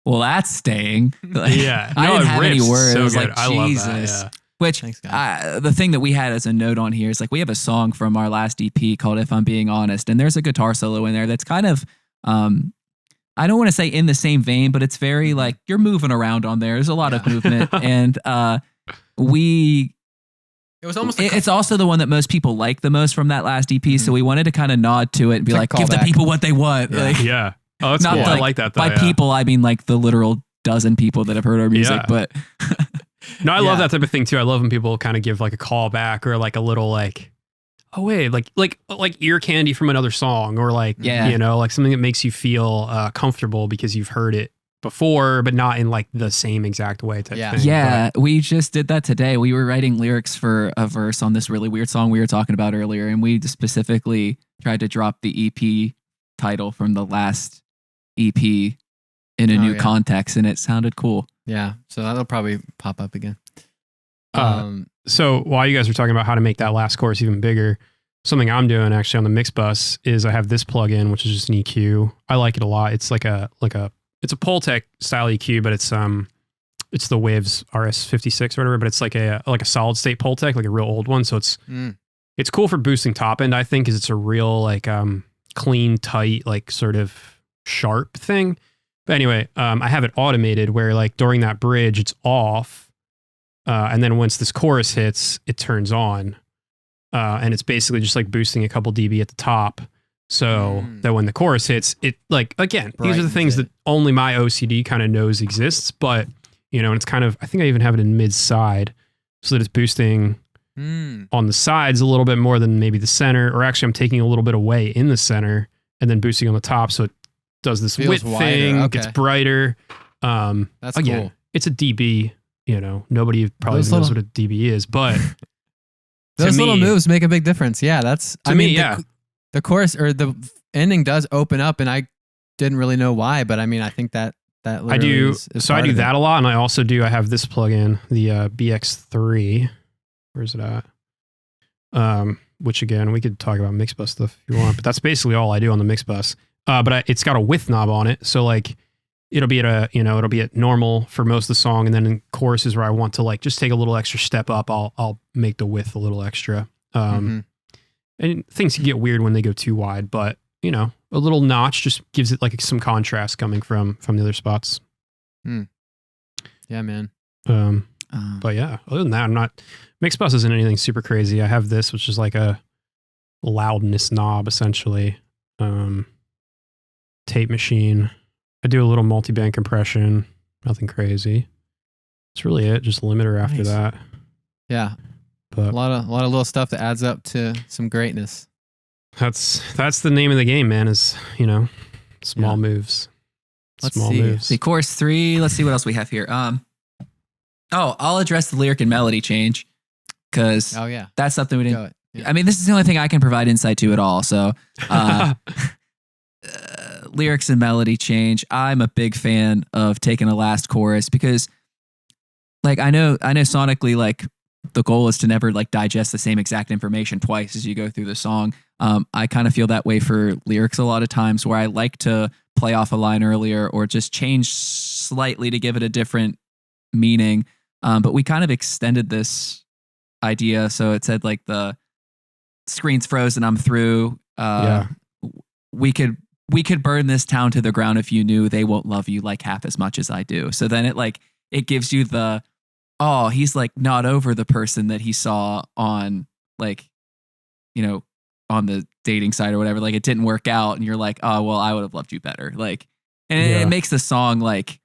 well, that's staying. Like, yeah. I didn't have any words. So I was good. like, I love Jesus. that, yeah. Which Thanks, the thing that we had as a note on here is like we have a song from our last EP called "If I'm Being Honest," and there's a guitar solo in there that's kind of I don't want to say in the same vein, but it's very like you're moving around on there. There's a lot of movement, and it was almost. It's also the one that most people like the most from that last EP. So we wanted to kind of nod to it and be like, give the people what they want. Yeah. Like, Yeah. Oh, that's cool. I like that. Though, by people, I mean like the literal dozen people that have heard our music. Yeah. But no, I love that type of thing too. I love when people kind of give like a call back or like a little like, oh wait, like ear candy from another song, or like, you know, like something that makes you feel comfortable because you've heard it before, but not in like the same exact way type thing. Yeah, we just did that today. We were writing lyrics for a verse on this really weird song we were talking about earlier, and we specifically tried to drop the EP title from the last EP in a new context, and it sounded cool. Yeah, so that'll probably pop up again. So while you guys were talking about how to make that last chorus even bigger, something I'm doing actually on the mix bus is I have this plugin, which is just an EQ. I like it a lot. It's it's a Pultec style EQ, but it's the Waves RS56 or whatever, but it's like a solid state Pultec, like a real old one. So it's cool for boosting top end, I think, because it's a real like clean, tight, like sort of sharp thing. But anyway, I have it automated where like during that bridge it's off, and then once this chorus hits, it turns on, and it's basically just like boosting a couple dB at the top. So that when the chorus hits, it like, again, these are the things that only my OCD kind of knows exists, but you know, and it's kind of, I think I even have it in mid side so that it's boosting on the sides a little bit more than maybe the center, or actually I'm taking a little bit away in the center and then boosting on the top. So it does this width thing, gets brighter. That's again, cool. It's a dB, you know, nobody probably knows what a dB is, but those little moves make a big difference. Yeah. That's, to me, yeah. The chorus or the ending does open up, and I didn't really know why, but I mean, I think that I do. So I do that a lot, and I have this plugin, the BX3. Where's it at? Which again, we could talk about Mixbus stuff if you want, but that's basically all I do on the Mixbus. But it's got a width knob on it, so like it'll be at normal for most of the song, and then in choruses where I want to like just take a little extra step up, I'll make the width a little extra. And things can get weird when they go too wide, but you know, a little notch just gives it like some contrast coming from the other spots. Yeah, man. But yeah, other than that, Mixbus isn't anything super crazy. I have this, which is like a loudness knob essentially. Tape machine. I do a little multi-band compression, nothing crazy. That's really it. Just limit her after Nice. that. Yeah. But A lot of little stuff that adds up to some greatness. that's the name of the game, man, is, small moves. Let's Small see. moves. The chorus 3. Let's see what else we have here. I'll address the lyric and melody change because Oh yeah. that's something we didn't. Go it. Yeah. I mean, this is the only thing I can provide insight to at all. So, lyrics and melody change. I'm a big fan of taking a last chorus because, like, I know sonically, like, the goal is to never like digest the same exact information twice as you go through the song. I kind of feel that way for lyrics a lot of times, where I like to play off a line earlier or just change slightly to give it a different meaning. But we kind of extended this idea, so it said like the screen's frozen, I'm through. We could burn this town to the ground if you knew they won't love you like half as much as I do. So then it gives you the, oh, he's like not over the person that he saw on like, on the dating site or whatever. Like it didn't work out, and you're like, oh well, I would have loved you better. Like, and it makes the song like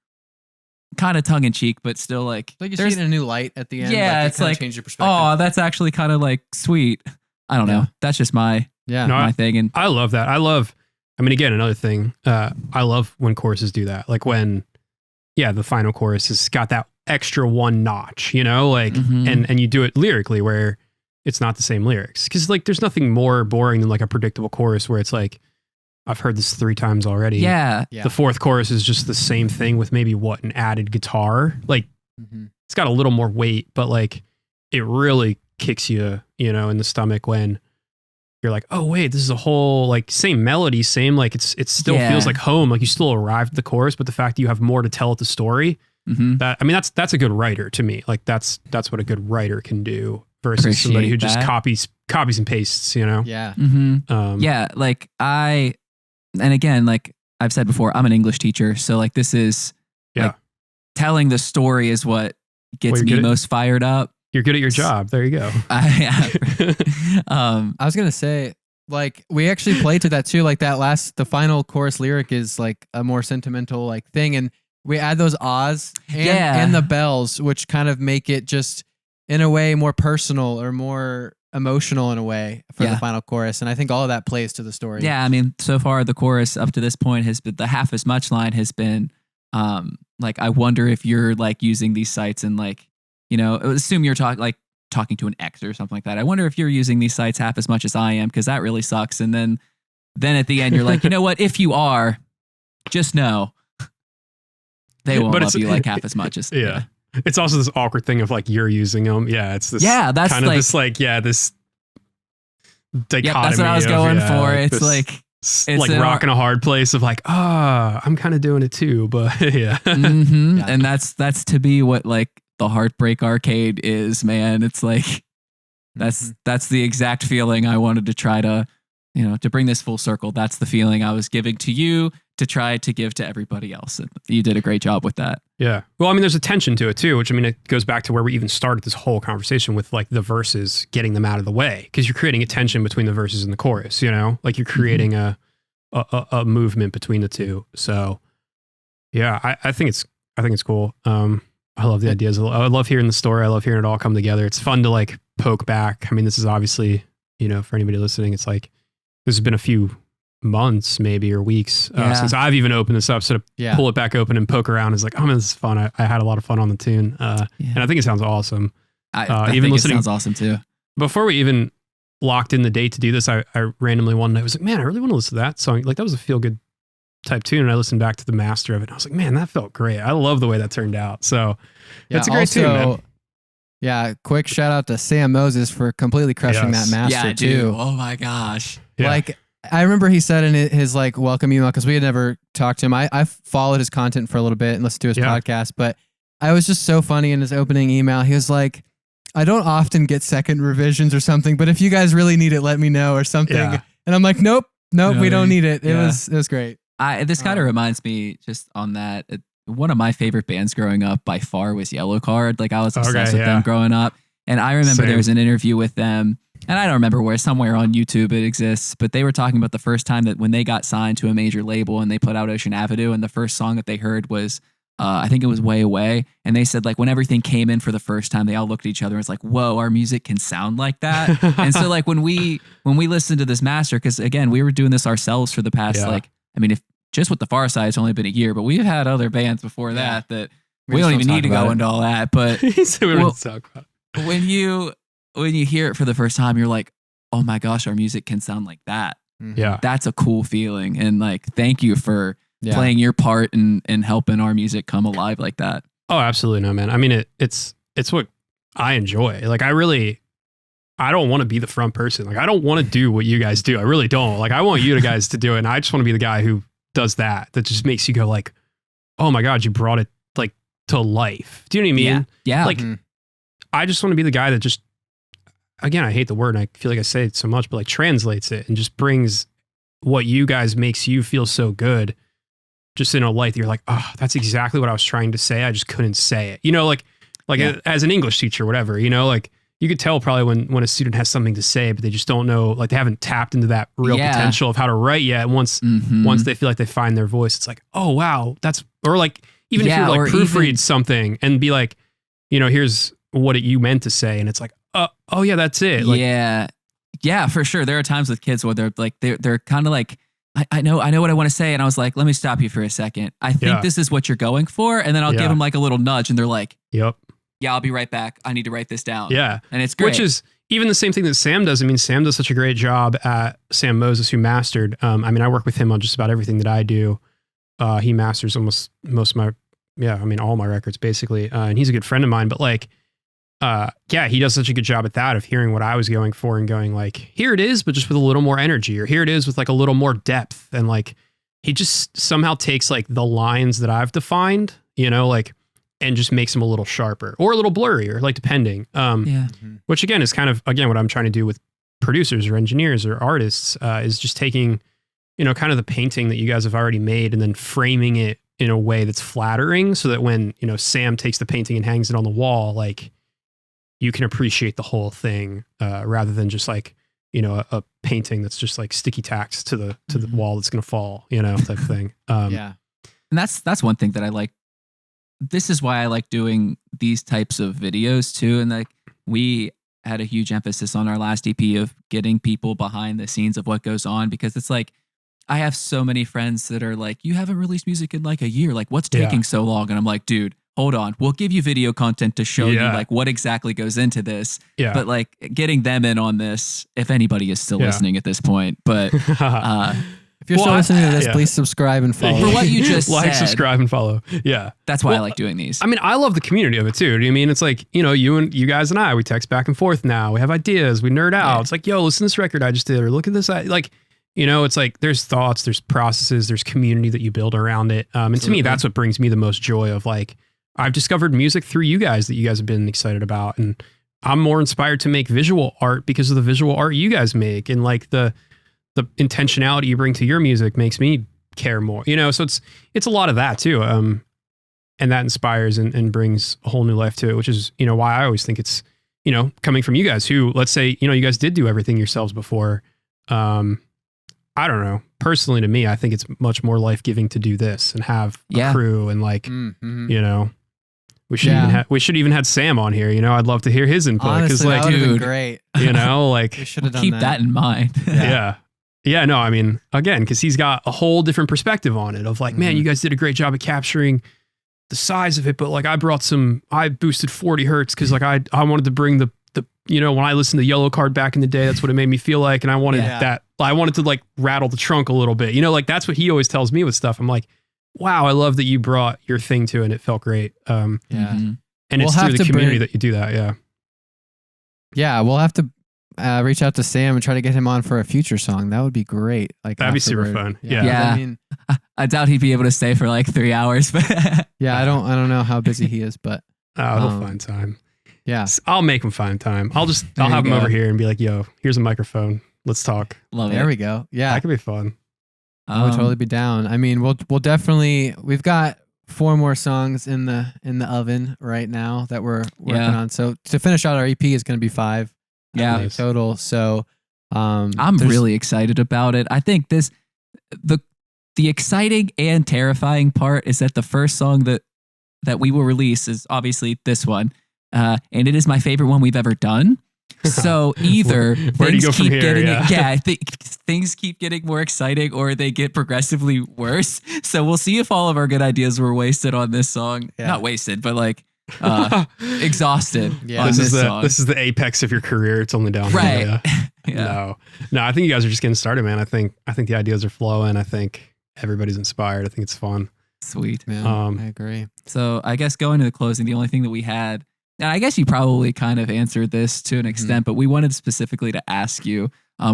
kind of tongue in cheek, but still like Like you see it in a new light at the end. Yeah, like, it's like, change your perspective. oh, that's actually kind of like sweet. I don't know. That's just my Yeah. No, my thing. And I love that. I mean, again, another thing, I love when choruses do that. Like when, the final chorus has got that extra one notch, like, and you do it lyrically where it's not the same lyrics. Cause like, there's nothing more boring than like a predictable chorus where it's like, I've heard this 3 times already. yeah, The fourth chorus is just the same thing with maybe an added guitar. Like it's got a little more weight, but like it really kicks you, in the stomach when you're like, oh wait, this is a whole like same melody, same like it still feels like home. Like you still arrived at the chorus, but the fact that you have more to tell at the story, that's a good writer to me. Like that's what a good writer can do versus somebody who just copies and pastes, Yeah. Like and again, like I've said before, I'm an English teacher, so like this is like telling the story is what gets me most fired up. You're good at your job. There you go. I was gonna say, like, we actually played to that too. Like the final chorus lyric is like a more sentimental like thing, and we add those ahs and the bells, which kind of make it just in a way more personal or more emotional in a way for the final chorus. And I think all of that plays to the story. Yeah, I mean, so far the chorus up to this point has been the half as much line has been like, I wonder if you're like using these sites and like, assume you're talking to an ex or something like that. I wonder if you're using these sites half as much as I am, because that really sucks. And then at the end, you're like, you know what? If you are, just know they won't love you like half as much as. Yeah. It's also this awkward thing of like, you're using them. Yeah. It's this. Yeah. That's kind of like, this like, this dichotomy. Yep, that's what I was going for. It's this, like rocking a hard place of like, I'm kind of doing it too, but yeah. And that's to be what like the Heartbreak Arcade is, man. It's like that's the exact feeling I wanted to try to, to bring this full circle. That's the feeling I was giving to you to try to give to everybody else. And you did a great job with that. Yeah. Well, I mean, there's a tension to it too, which I mean, it goes back to where we even started this whole conversation with like the verses, getting them out of the way, because you're creating a tension between the verses and the chorus, like you're creating a movement between the two. So yeah, I think it's cool. I love the ideas. I love hearing the story. I love hearing it all come together. It's fun to like poke back. I mean, this is obviously, for anybody listening, it's like, this has been a few months maybe or weeks since I've even opened this up. So to pull it back open and poke around is like, oh man, this is fun. I had a lot of fun on the tune. And I think it sounds awesome. I even think listening, it sounds awesome too. Before we even locked in the date to do this, I randomly one night was like, man, I really want to listen to that song. Like that was a feel good type tune. And I listened back to the master of it. And I was like, man, that felt great. I love the way that turned out. So it's a great tune, man. Yeah. Quick shout out to Sam Moses for completely crushing that master too. Oh my gosh. Yeah. Like, I remember he said in his like welcome email, because we had never talked to him. I followed his content for a little bit and listened to his podcast, but I was just so funny in his opening email. He was like, I don't often get second revisions or something, but if you guys really need it, let me know or something. Yeah. And I'm like, nope, we don't need it. It was great. This kind of reminds me just on that. One of my favorite bands growing up by far was Yellow Card. Like I was obsessed with them growing up. And I remember there was an interview with them. And I don't remember where, somewhere on YouTube it exists, but they were talking about the first time that when they got signed to a major label and they put out Ocean Avenue, and the first song that they heard was I think it was Way Away. And they said like when everything came in for the first time, they all looked at each other and was like, whoa, our music can sound like that. And so like when we listened to this master, because again, we were doing this ourselves for the past like, I mean, if just with the Farside, it's only been a year, but we've had other bands before that we don't even need to go into all that. But when you hear it for the first time, you're like, oh my gosh, our music can sound like that. Yeah. That's a cool feeling. And like, thank you for playing your part and helping our music come alive like that. Oh, absolutely. No, man. I mean, it's what I enjoy. Like, I don't want to be the front person. Like, I don't want to do what you guys do. I really don't. Like, I want you guys to do it. And I just want to be the guy who does that just makes you go like, oh my God, you brought it like to life. Do you know what I mean? Yeah. Like, I just want to be the guy that just, again, I hate the word and I feel like I say it so much, but like translates it and just brings what you guys makes you feel so good just in a light that you're like, oh, that's exactly what I was trying to say. I just couldn't say it. You know, like as an English teacher or whatever, you know, like you could tell probably when a student has something to say, but they just don't know, like they haven't tapped into that real potential of how to write yet. Once they feel like they find their voice, it's like, oh, wow, that's, or like, even if you're like proofread something and be like, you know, here's what you meant to say. And it's like, oh yeah, that's it. Like, yeah, for sure. There are times with kids where they're like, they're kind of like, I know what I want to say. And I was like, let me stop you for a second. I think this is what you're going for. And then I'll give them like a little nudge and they're like, yep. Yeah, I'll be right back. I need to write this down. Yeah. And it's great. Which is even the same thing that Sam does. I mean, Sam does such a great job at Sam Moses, who mastered. I mean, I work with him on just about everything that I do. He masters almost most of my, all my records basically. And he's a good friend of mine, but like, he does such a good job at that of hearing what I was going for and going like, here it is, but just with a little more energy, or here it is with like a little more depth. And like, he just somehow takes like the lines that I've defined, you know, like, and just makes them a little sharper or a little blurrier, like depending. Which again is kind of, what I'm trying to do with producers or engineers or artists, is just taking, you know, kind of the painting that you guys have already made and then framing it in a way that's flattering so that when, you know, Sam takes the painting and hangs it on the wall, like you can appreciate the whole thing, rather than just like, you know, a painting that's just like sticky tacks to the wall that's going to fall, you know, type of thing. And that's one thing that I like. This is why I like doing these types of videos too. And like we had a huge emphasis on our last EP of getting people behind the scenes of what goes on, because it's like, I have so many friends that are like, you haven't released music in like a year. Like what's taking so long? And I'm like, dude, hold on. We'll give you video content to show you like what exactly goes into this. Yeah. But like getting them in on this, if anybody is still listening at this point, but, if you're still listening to this, please subscribe and follow. For what you just like, said, subscribe, and follow. Yeah. That's why I like doing these. I mean, I love the community of it too. Do you mean it's like, you know, you guys and I, we text back and forth now. We have ideas. We nerd out. It's like, yo, listen to this record I just did, or look at this. Like, you know, it's like there's thoughts, there's processes, there's community that you build around it. And to me, that's what brings me the most joy of like, I've discovered music through you guys that you guys have been excited about. And I'm more inspired to make visual art because of the visual art you guys make. And like the intentionality you bring to your music makes me care more, you know? So it's a lot of that too. And that inspires and brings a whole new life to it, which is, you know, why I always think it's, you know, coming from you guys who, let's say, you know, you guys did do everything yourselves before. I don't know. Personally, to me, I think it's much more life-giving to do this and have a crew and like, you know, we should even had Sam on here. You know, I'd love to hear his input because, like, that dude, great. You know, like, we should have done keep that in mind. Yeah. No, I mean, again, because he's got a whole different perspective on it of like, man, you guys did a great job of capturing the size of it, but like, I boosted 40 hertz because like I wanted to bring the you know, when I listened to Yellow Card back in the day, that's what it made me feel like, and I wanted that. I wanted to like rattle the trunk a little bit, you know, like that's what he always tells me with stuff. I'm like, wow, I love that you brought your thing to it and it felt great. And it's through the community that you do that. Yeah, we'll have to reach out to Sam and try to get him on for a future song. That would be great. Like that'd be super fun. Yeah. I mean, I doubt he'd be able to stay for like 3 hours, but I don't know how busy he is, but he'll find time. Yeah, I'll make him find time. I'll have him over here and be like, yo, here's a microphone. Let's talk. There we go. Yeah, that could be fun. I would totally be down. I mean, we'll definitely. We've got 4 more songs in the oven right now that we're working on. So to finish out our EP is going to be 5. Total. So I'm really excited about it. I think the exciting and terrifying part is that the first song that that we will release is obviously this one. And it is my favorite one we've ever done. So either where do you things go from keep here? getting Yeah. I think things keep getting more exciting or they get progressively worse. So we'll see if all of our good ideas were wasted on this song. Yeah. Not wasted, but like exhausted Yeah. on this song. This is the apex of your career. It's only downhill. Right. Yeah. No, I think you guys are just getting started, man. I think the ideas are flowing. I think everybody's inspired. I think it's fun. Sweet. Man, I agree. So I guess going to the closing, the only thing that we had, and I guess you probably kind of answered this to an extent, but we wanted specifically to ask you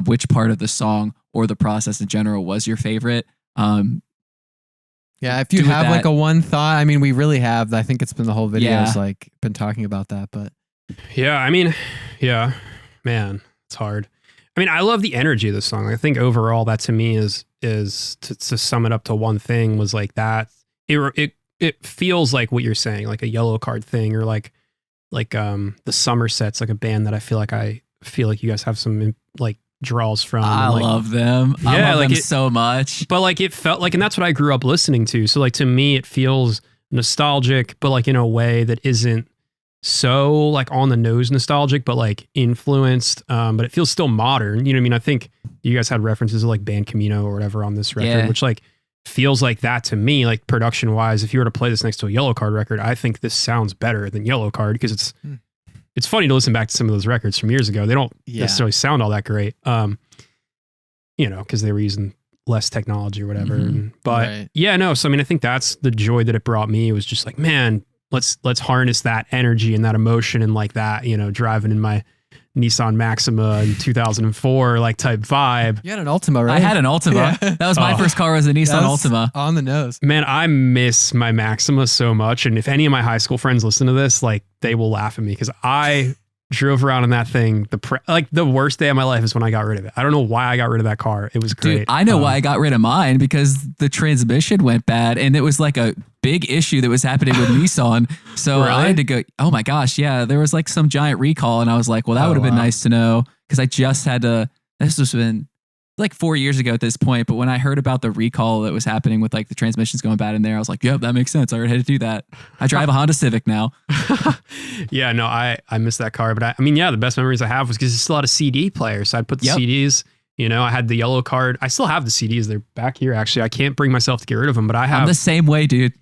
which part of the song or the process in general was your favorite. Yeah, if you do with have like that- a one thought, I mean, we really have. I think it's been the whole video Yeah. is like been talking about that, but Yeah. I mean, yeah, man, it's hard. I mean, I love the energy of the song. I think overall that to me is to sum it up to one thing was like that. It feels like what you're saying, like a Yellow Card thing or like the Somersets, like a band that I feel like you guys have some like draws from. I like, love them. I Yeah, love like them it- so much. but like it felt like, and that's what I grew up listening to. So like to me, it feels nostalgic, but like in a way that isn't so like on the nose nostalgic, but like influenced. But it feels still modern. You know what I mean? I think you guys had references to like Band Camino or whatever on this record, Yeah. which like feels like that to me, like production wise. If you were to play this next to a Yellow Card record, I think this sounds better than Yellow Card because it's funny to listen back to some of those records from years ago. They don't necessarily sound all that great. You know, because they were using less technology or whatever. But Right. yeah, no. So I mean, I think that's the joy that it brought me. It was just like, man, let's harness that energy and that emotion and like that, you know, driving in my Nissan Maxima in 2004, like type vibe. you had an Ultima, right? I had an Ultima. Yeah. That was my Oh. first car was a Nissan That was Ultima. on the nose. Man, I miss my Maxima so much. And if any of my high school friends listen to this, like they will laugh at me because I drove around in that thing. Like the worst day of my life is when I got rid of it. I don't know why I got rid of that car. It was great. Dude, I know why I got rid of mine because the transmission went bad and it was like a big issue that was happening with Nissan. So I Really? had to go, oh my gosh, yeah, there was like some giant recall and I was like, well, that Oh, would have been wow. nice to know because I just had to, this was been like 4 years ago at this point. But when I heard about the recall that was happening with like the transmissions going bad in there, I was like, yep, that makes sense. I already had to do that. I drive a Honda Civic now. Yeah, no, I miss that car. But I mean, yeah, the best memories I have was because it's still a lot of CD players. So I'd put the Yep. CDs, you know, I had the Yellow Card. I still have the CDs. They're back here, actually. I can't bring myself to get rid of them, but I I'm have. the same way, dude.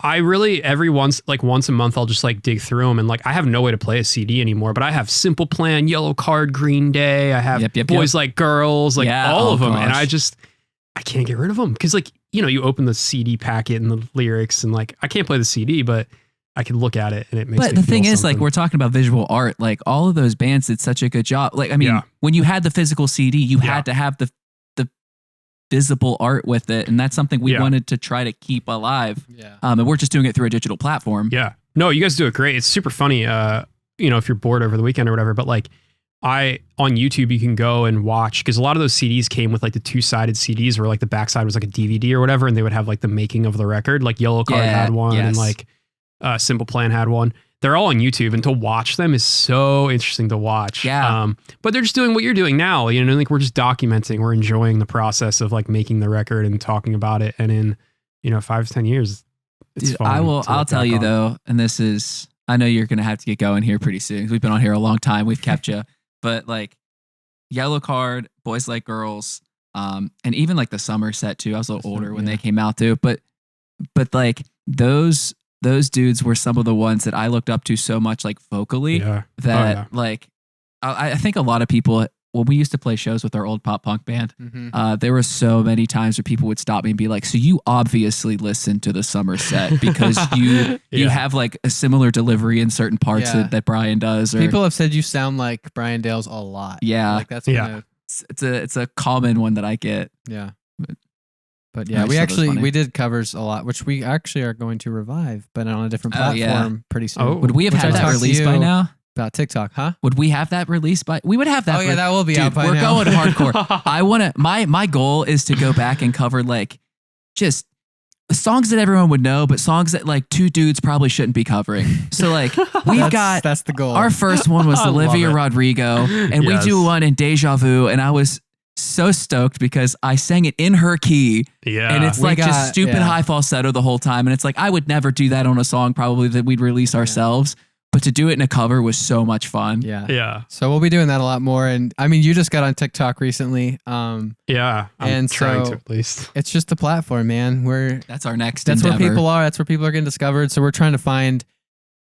I really once a month I'll just like dig through them and like I have no way to play a CD anymore, but I have Simple Plan, Yellow Card, Green Day. I have Yep, Boys Like Girls, like Yeah, all oh of them, and gosh. I can't get rid of them because like you know you open the CD packet and the lyrics and like I can't play the CD, but I can look at it and it makes. But me the thing feel is, like, something. we're talking about visual art. Like, all of those bands did such a good job. Like, I mean, Yeah. when you had the physical CD, you Yeah. had to have the visible art with it, and that's something we Yeah. wanted to try to keep alive. Yeah. And we're just doing it through a digital platform. Yeah. No, you guys do it great. It's super funny. You know, if you're bored over the weekend or whatever, but like on YouTube, you can go and watch because a lot of those CDs came with like the 2-sided CDs where like the backside was like a DVD or whatever. And they would have like the making of the record, like Yellow Card Yeah, had one and yes. like Simple Plan had one. They're all on YouTube and to watch them is so interesting to watch. Yeah. But they're just doing what you're doing now. You know, like we're just documenting, we're enjoying the process of like making the record and talking about it. And in, you know, 5 to 10 years, it's Dude, fun. I'll to look tell back you on. though, and this is, I know you're going to have to get going here pretty soon. 'Cause we've been on here a long time. We've kept you, but like Yellow Card, Boys Like Girls, and even like the Somerset too. I was a little older when they came out too, but like those dudes were some of the ones that I looked up to so much, like vocally, Yeah. that yeah. like I think a lot of people when we used to play shows with our old pop punk band, there were so many times where people would stop me and be like, so you obviously listen to the Somerset because you Yeah. have like a similar delivery in certain parts Yeah. that Brian does. Or, People have said you sound like Brian Dales a lot. Yeah. Like that's Yeah. kind of, it's a common one that I get. yeah. But- But Yeah, yeah, I we just thought that was funny. we did covers a lot, which we actually are going to revive, but on a different Oh, platform yeah. pretty soon. Oh. Would we have Which had I that talked to released by you now? About TikTok, huh? Would we have that released by? We would have that. Oh yeah, that will be Dude, out by we're now. going hardcore. I want to. My goal is to go back and cover like just songs that everyone would know, but songs that like two dudes probably shouldn't be covering. So like we've got that's the goal. our first one was I love Olivia it. Rodrigo, and we Yes. do one in Deja Vu, and I was so stoked because I sang it in her key. Yeah. And it's We like just got- stupid yeah. high falsetto the whole time. And it's like, I would never do that on a song probably that we'd release ourselves. But to do it in a cover was so much fun. Yeah. yeah. So we'll be doing that a lot more. And I mean, you just got on TikTok recently. Yeah. I'm And trying so- to at least. It's just the platform, man. That's our next That's endeavor. where people are. That's where people are getting discovered. So we're trying to find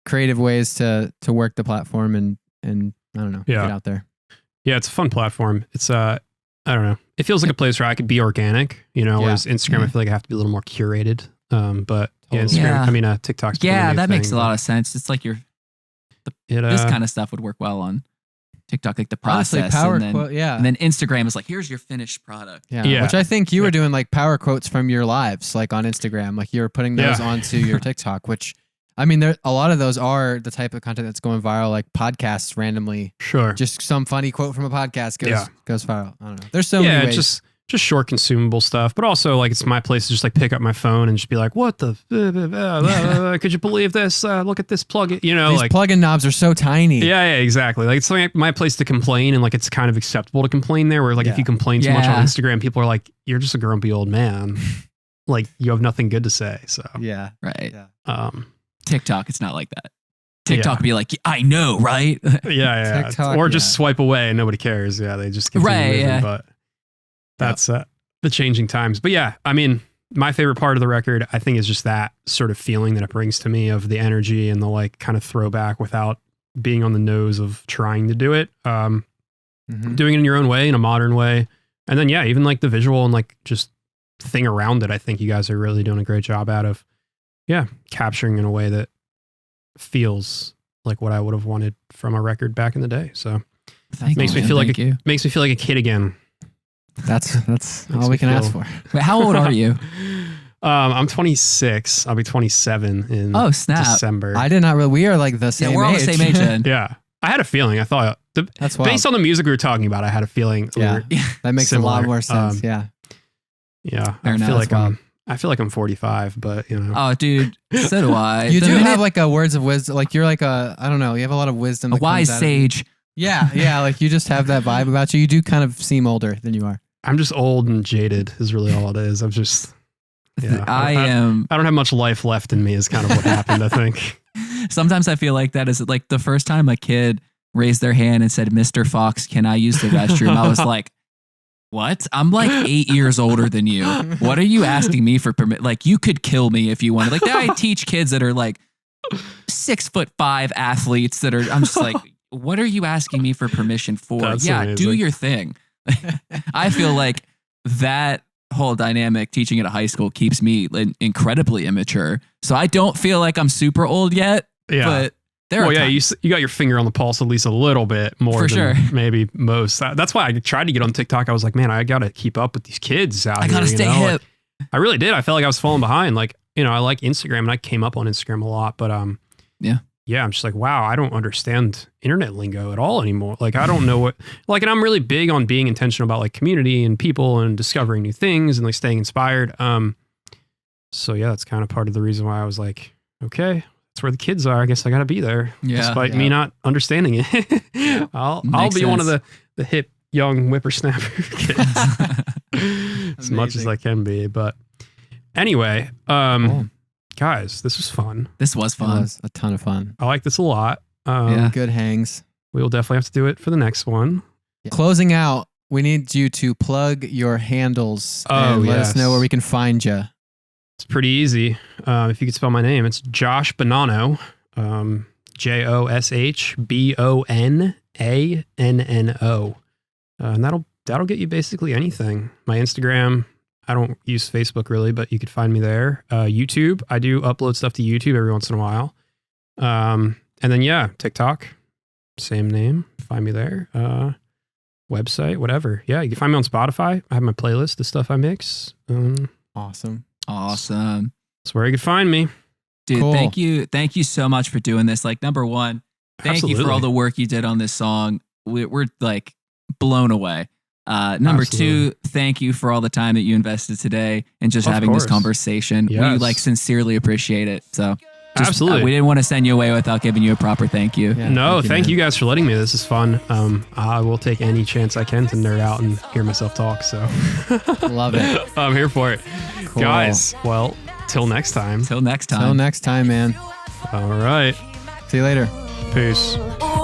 creative ways to work the platform and I don't know, Yeah. get out there. Yeah, it's a fun platform. It's I don't know. It feels like a place where I could be organic, you know, Yeah. whereas Instagram, I feel like I have to be a little more curated. But yeah, Totally. Instagram, Yeah. I mean, TikTok's Yeah, that makes a lot of sense. It's like this kind of stuff would work well on TikTok, like the Honestly, process. power and then, quote, yeah. and then Instagram is like, here's your finished product. Yeah. Yeah. Which I think you were Yeah. doing like power quotes from your lives, like on Instagram. Like you were putting those Yeah. onto your TikTok, which I mean, a lot of those are the type of content that's going viral, like podcasts randomly. Sure. Just some funny quote from a podcast Yeah. goes viral. I don't know. There's so yeah, many ways. just short consumable stuff, but also like it's my place to just like pick up my phone and just be like, what the, could you believe this? Look at this plug-in, you know, These like, plug-in knobs are so tiny. yeah, exactly. Like it's like my place to complain and like it's kind of acceptable to complain there where like if you complain too much on Yeah. Instagram, people are like, you're just a grumpy old man. Like you have nothing good to say. So, Yeah. Right. Yeah. TikTok, it's not like that. TikTok would be like, I know, right? yeah. TikTok, or just swipe away and nobody cares. Yeah. They just continue Right, moving, yeah. but that's the changing times. But yeah, I mean, my favorite part of the record, I think, is just that sort of feeling that it brings to me of the energy and the like kind of throwback without being on the nose of trying to do it. Mhm. Doing it in your own way, in a modern way. And then, yeah, even like the visual and like just thing around it, I think you guys are really doing a great job out of, capturing in a way that feels like what I would have wanted from a record back in the day. So makes me feel like makes me feel like a kid again. That's Makes all me we can ask feel- for. Wait, how old are you? I'm 26. I'll be 27 in Oh, snap. December. I did not really. We are like the same Yeah, we're all age. the same age then. yeah. I had a feeling. I thought That's wild. based on the music we were talking about, I had a feeling. we Yeah. were- That makes a lot similar. more sense. Um, Yeah. yeah. Fair I enough. feel like That's I feel like I'm 45, but you know. Oh, dude, so do I. You The do minute- have like a words of wisdom. Like you're like I don't know. You have a lot of wisdom. a that comes wise out of you. sage. Yeah. Yeah. Like you just have that vibe about you. You do kind of seem older than you are. I'm just old and jaded is really all it is. I'm just I am. I don't have much life left in me is kind of what happened, I think. Sometimes I feel like that is like the first time a kid raised their hand and said, "Mr. Fox, can I use the restroom?" I was like, what? I'm like 8 years older than you. What are you asking me for permit? Like you could kill me if you wanted. Like I teach kids that are like 6'5" athletes that are, I'm just like, what are you asking me for permission for? That's yeah, do amazing. your thing. I feel like that whole dynamic teaching at a high school keeps me incredibly immature. So I don't feel like I'm super old yet, Yeah. but there Well, are yeah, times. you got your finger on the pulse at least a little bit more For than sure. maybe most. That's why I tried to get on TikTok. I was like, man, I got to keep up with these kids out I here. gotta you stay know? hip. Like, I really did. I felt like I was falling behind. Like, you know, I like Instagram and I came up on Instagram a lot, but yeah, I'm just like, wow, I don't understand internet lingo at all anymore. Like, I don't know what, like, and I'm really big on being intentional about like community and people and discovering new things and like staying inspired. So yeah, that's kind of part of the reason why I was like, okay, that's where the kids are. I guess I got to be there, Yeah. despite me not understanding it. I'll Makes be one of sense. the hip young whippersnapper kids as much as Amazing. I can be. But anyway, Cool. guys, this was fun. This was It fun. was a ton of fun. I like this a lot. Yeah. Good hangs. We will definitely have to do it for the next one. Closing out, we need you to plug your handles Oh, and let us know yes. where we can find you. It's pretty easy. If you could spell my name, it's Josh Bonanno. JoshBonanno. And that'll get you basically anything. My Instagram, I don't use Facebook really, but you could find me there. YouTube, I do upload stuff to YouTube every once in a while. And then yeah, TikTok, same name. Find me there. Website, whatever. Yeah, you can find me on Spotify. I have my playlist, the stuff I mix. Awesome. Awesome. That's where you can find me. Dude, Cool. thank you so much for doing this. Like, number one, thank you for all Absolutely. the work you did on this song. We're like blown away. Number Absolutely. two, thank you for all the time that you invested today and just Of having this course. conversation. We Yes. like sincerely appreciate it. So Absolutely. We didn't want to send you away without giving you a proper thank you. Yeah. No, thank man. you guys for letting me. This is fun. I will take any chance I can to nerd out and hear myself talk. So Love it. I'm here for it. Cool. Guys, well, till next time. Till next time. Till next time, man. All right. See you later. Peace. Ooh,